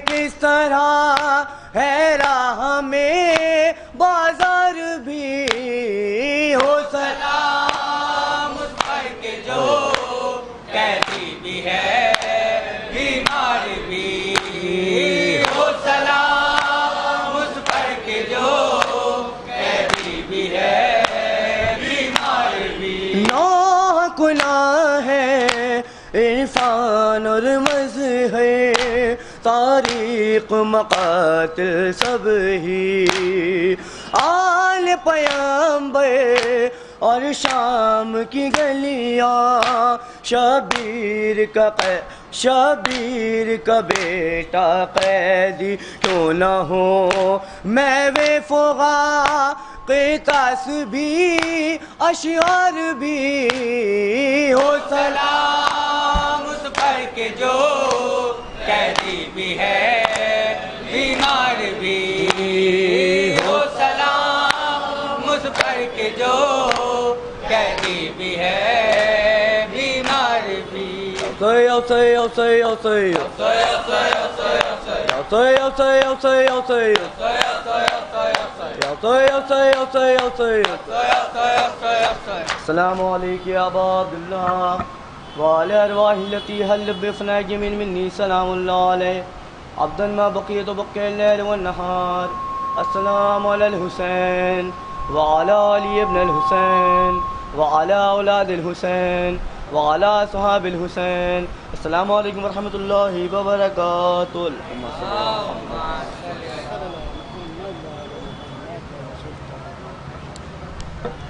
C: کس طرح ہے راہ میں بازار بھی ہو سلام اس پر کے جو قیدی بھی ہے بیمار بھی ہو سلام اس پر کے جو قیدی بھی ہے بیمار بھی نوح گناہ ہے عرفان اور مذہب تاریخ مقاتل سب ہی آل پیغمبر اور شام کی گلیاں شبیر کا بیٹا قیدی کیوں نہ ہو میں فغا قصص بھی اشعار بھی ہو سلام اس پر کے جو قیدی بھی ہے بیمار بھی ہو سلام اس پر کے جو قیدی بھی ہے بیمار بھی السلام علیکم یا ابا عبداللہ وعلى أرواح التي هل بفنا جميل مني سلام الله عليه عبدا ما بقي تبقي الليل والنهار السلام على الحسين وعلى علي ابن الحسين وعلى أولاد الحسين وعلى صحاب الحسين السلام عليكم ورحمة الله وبركاته.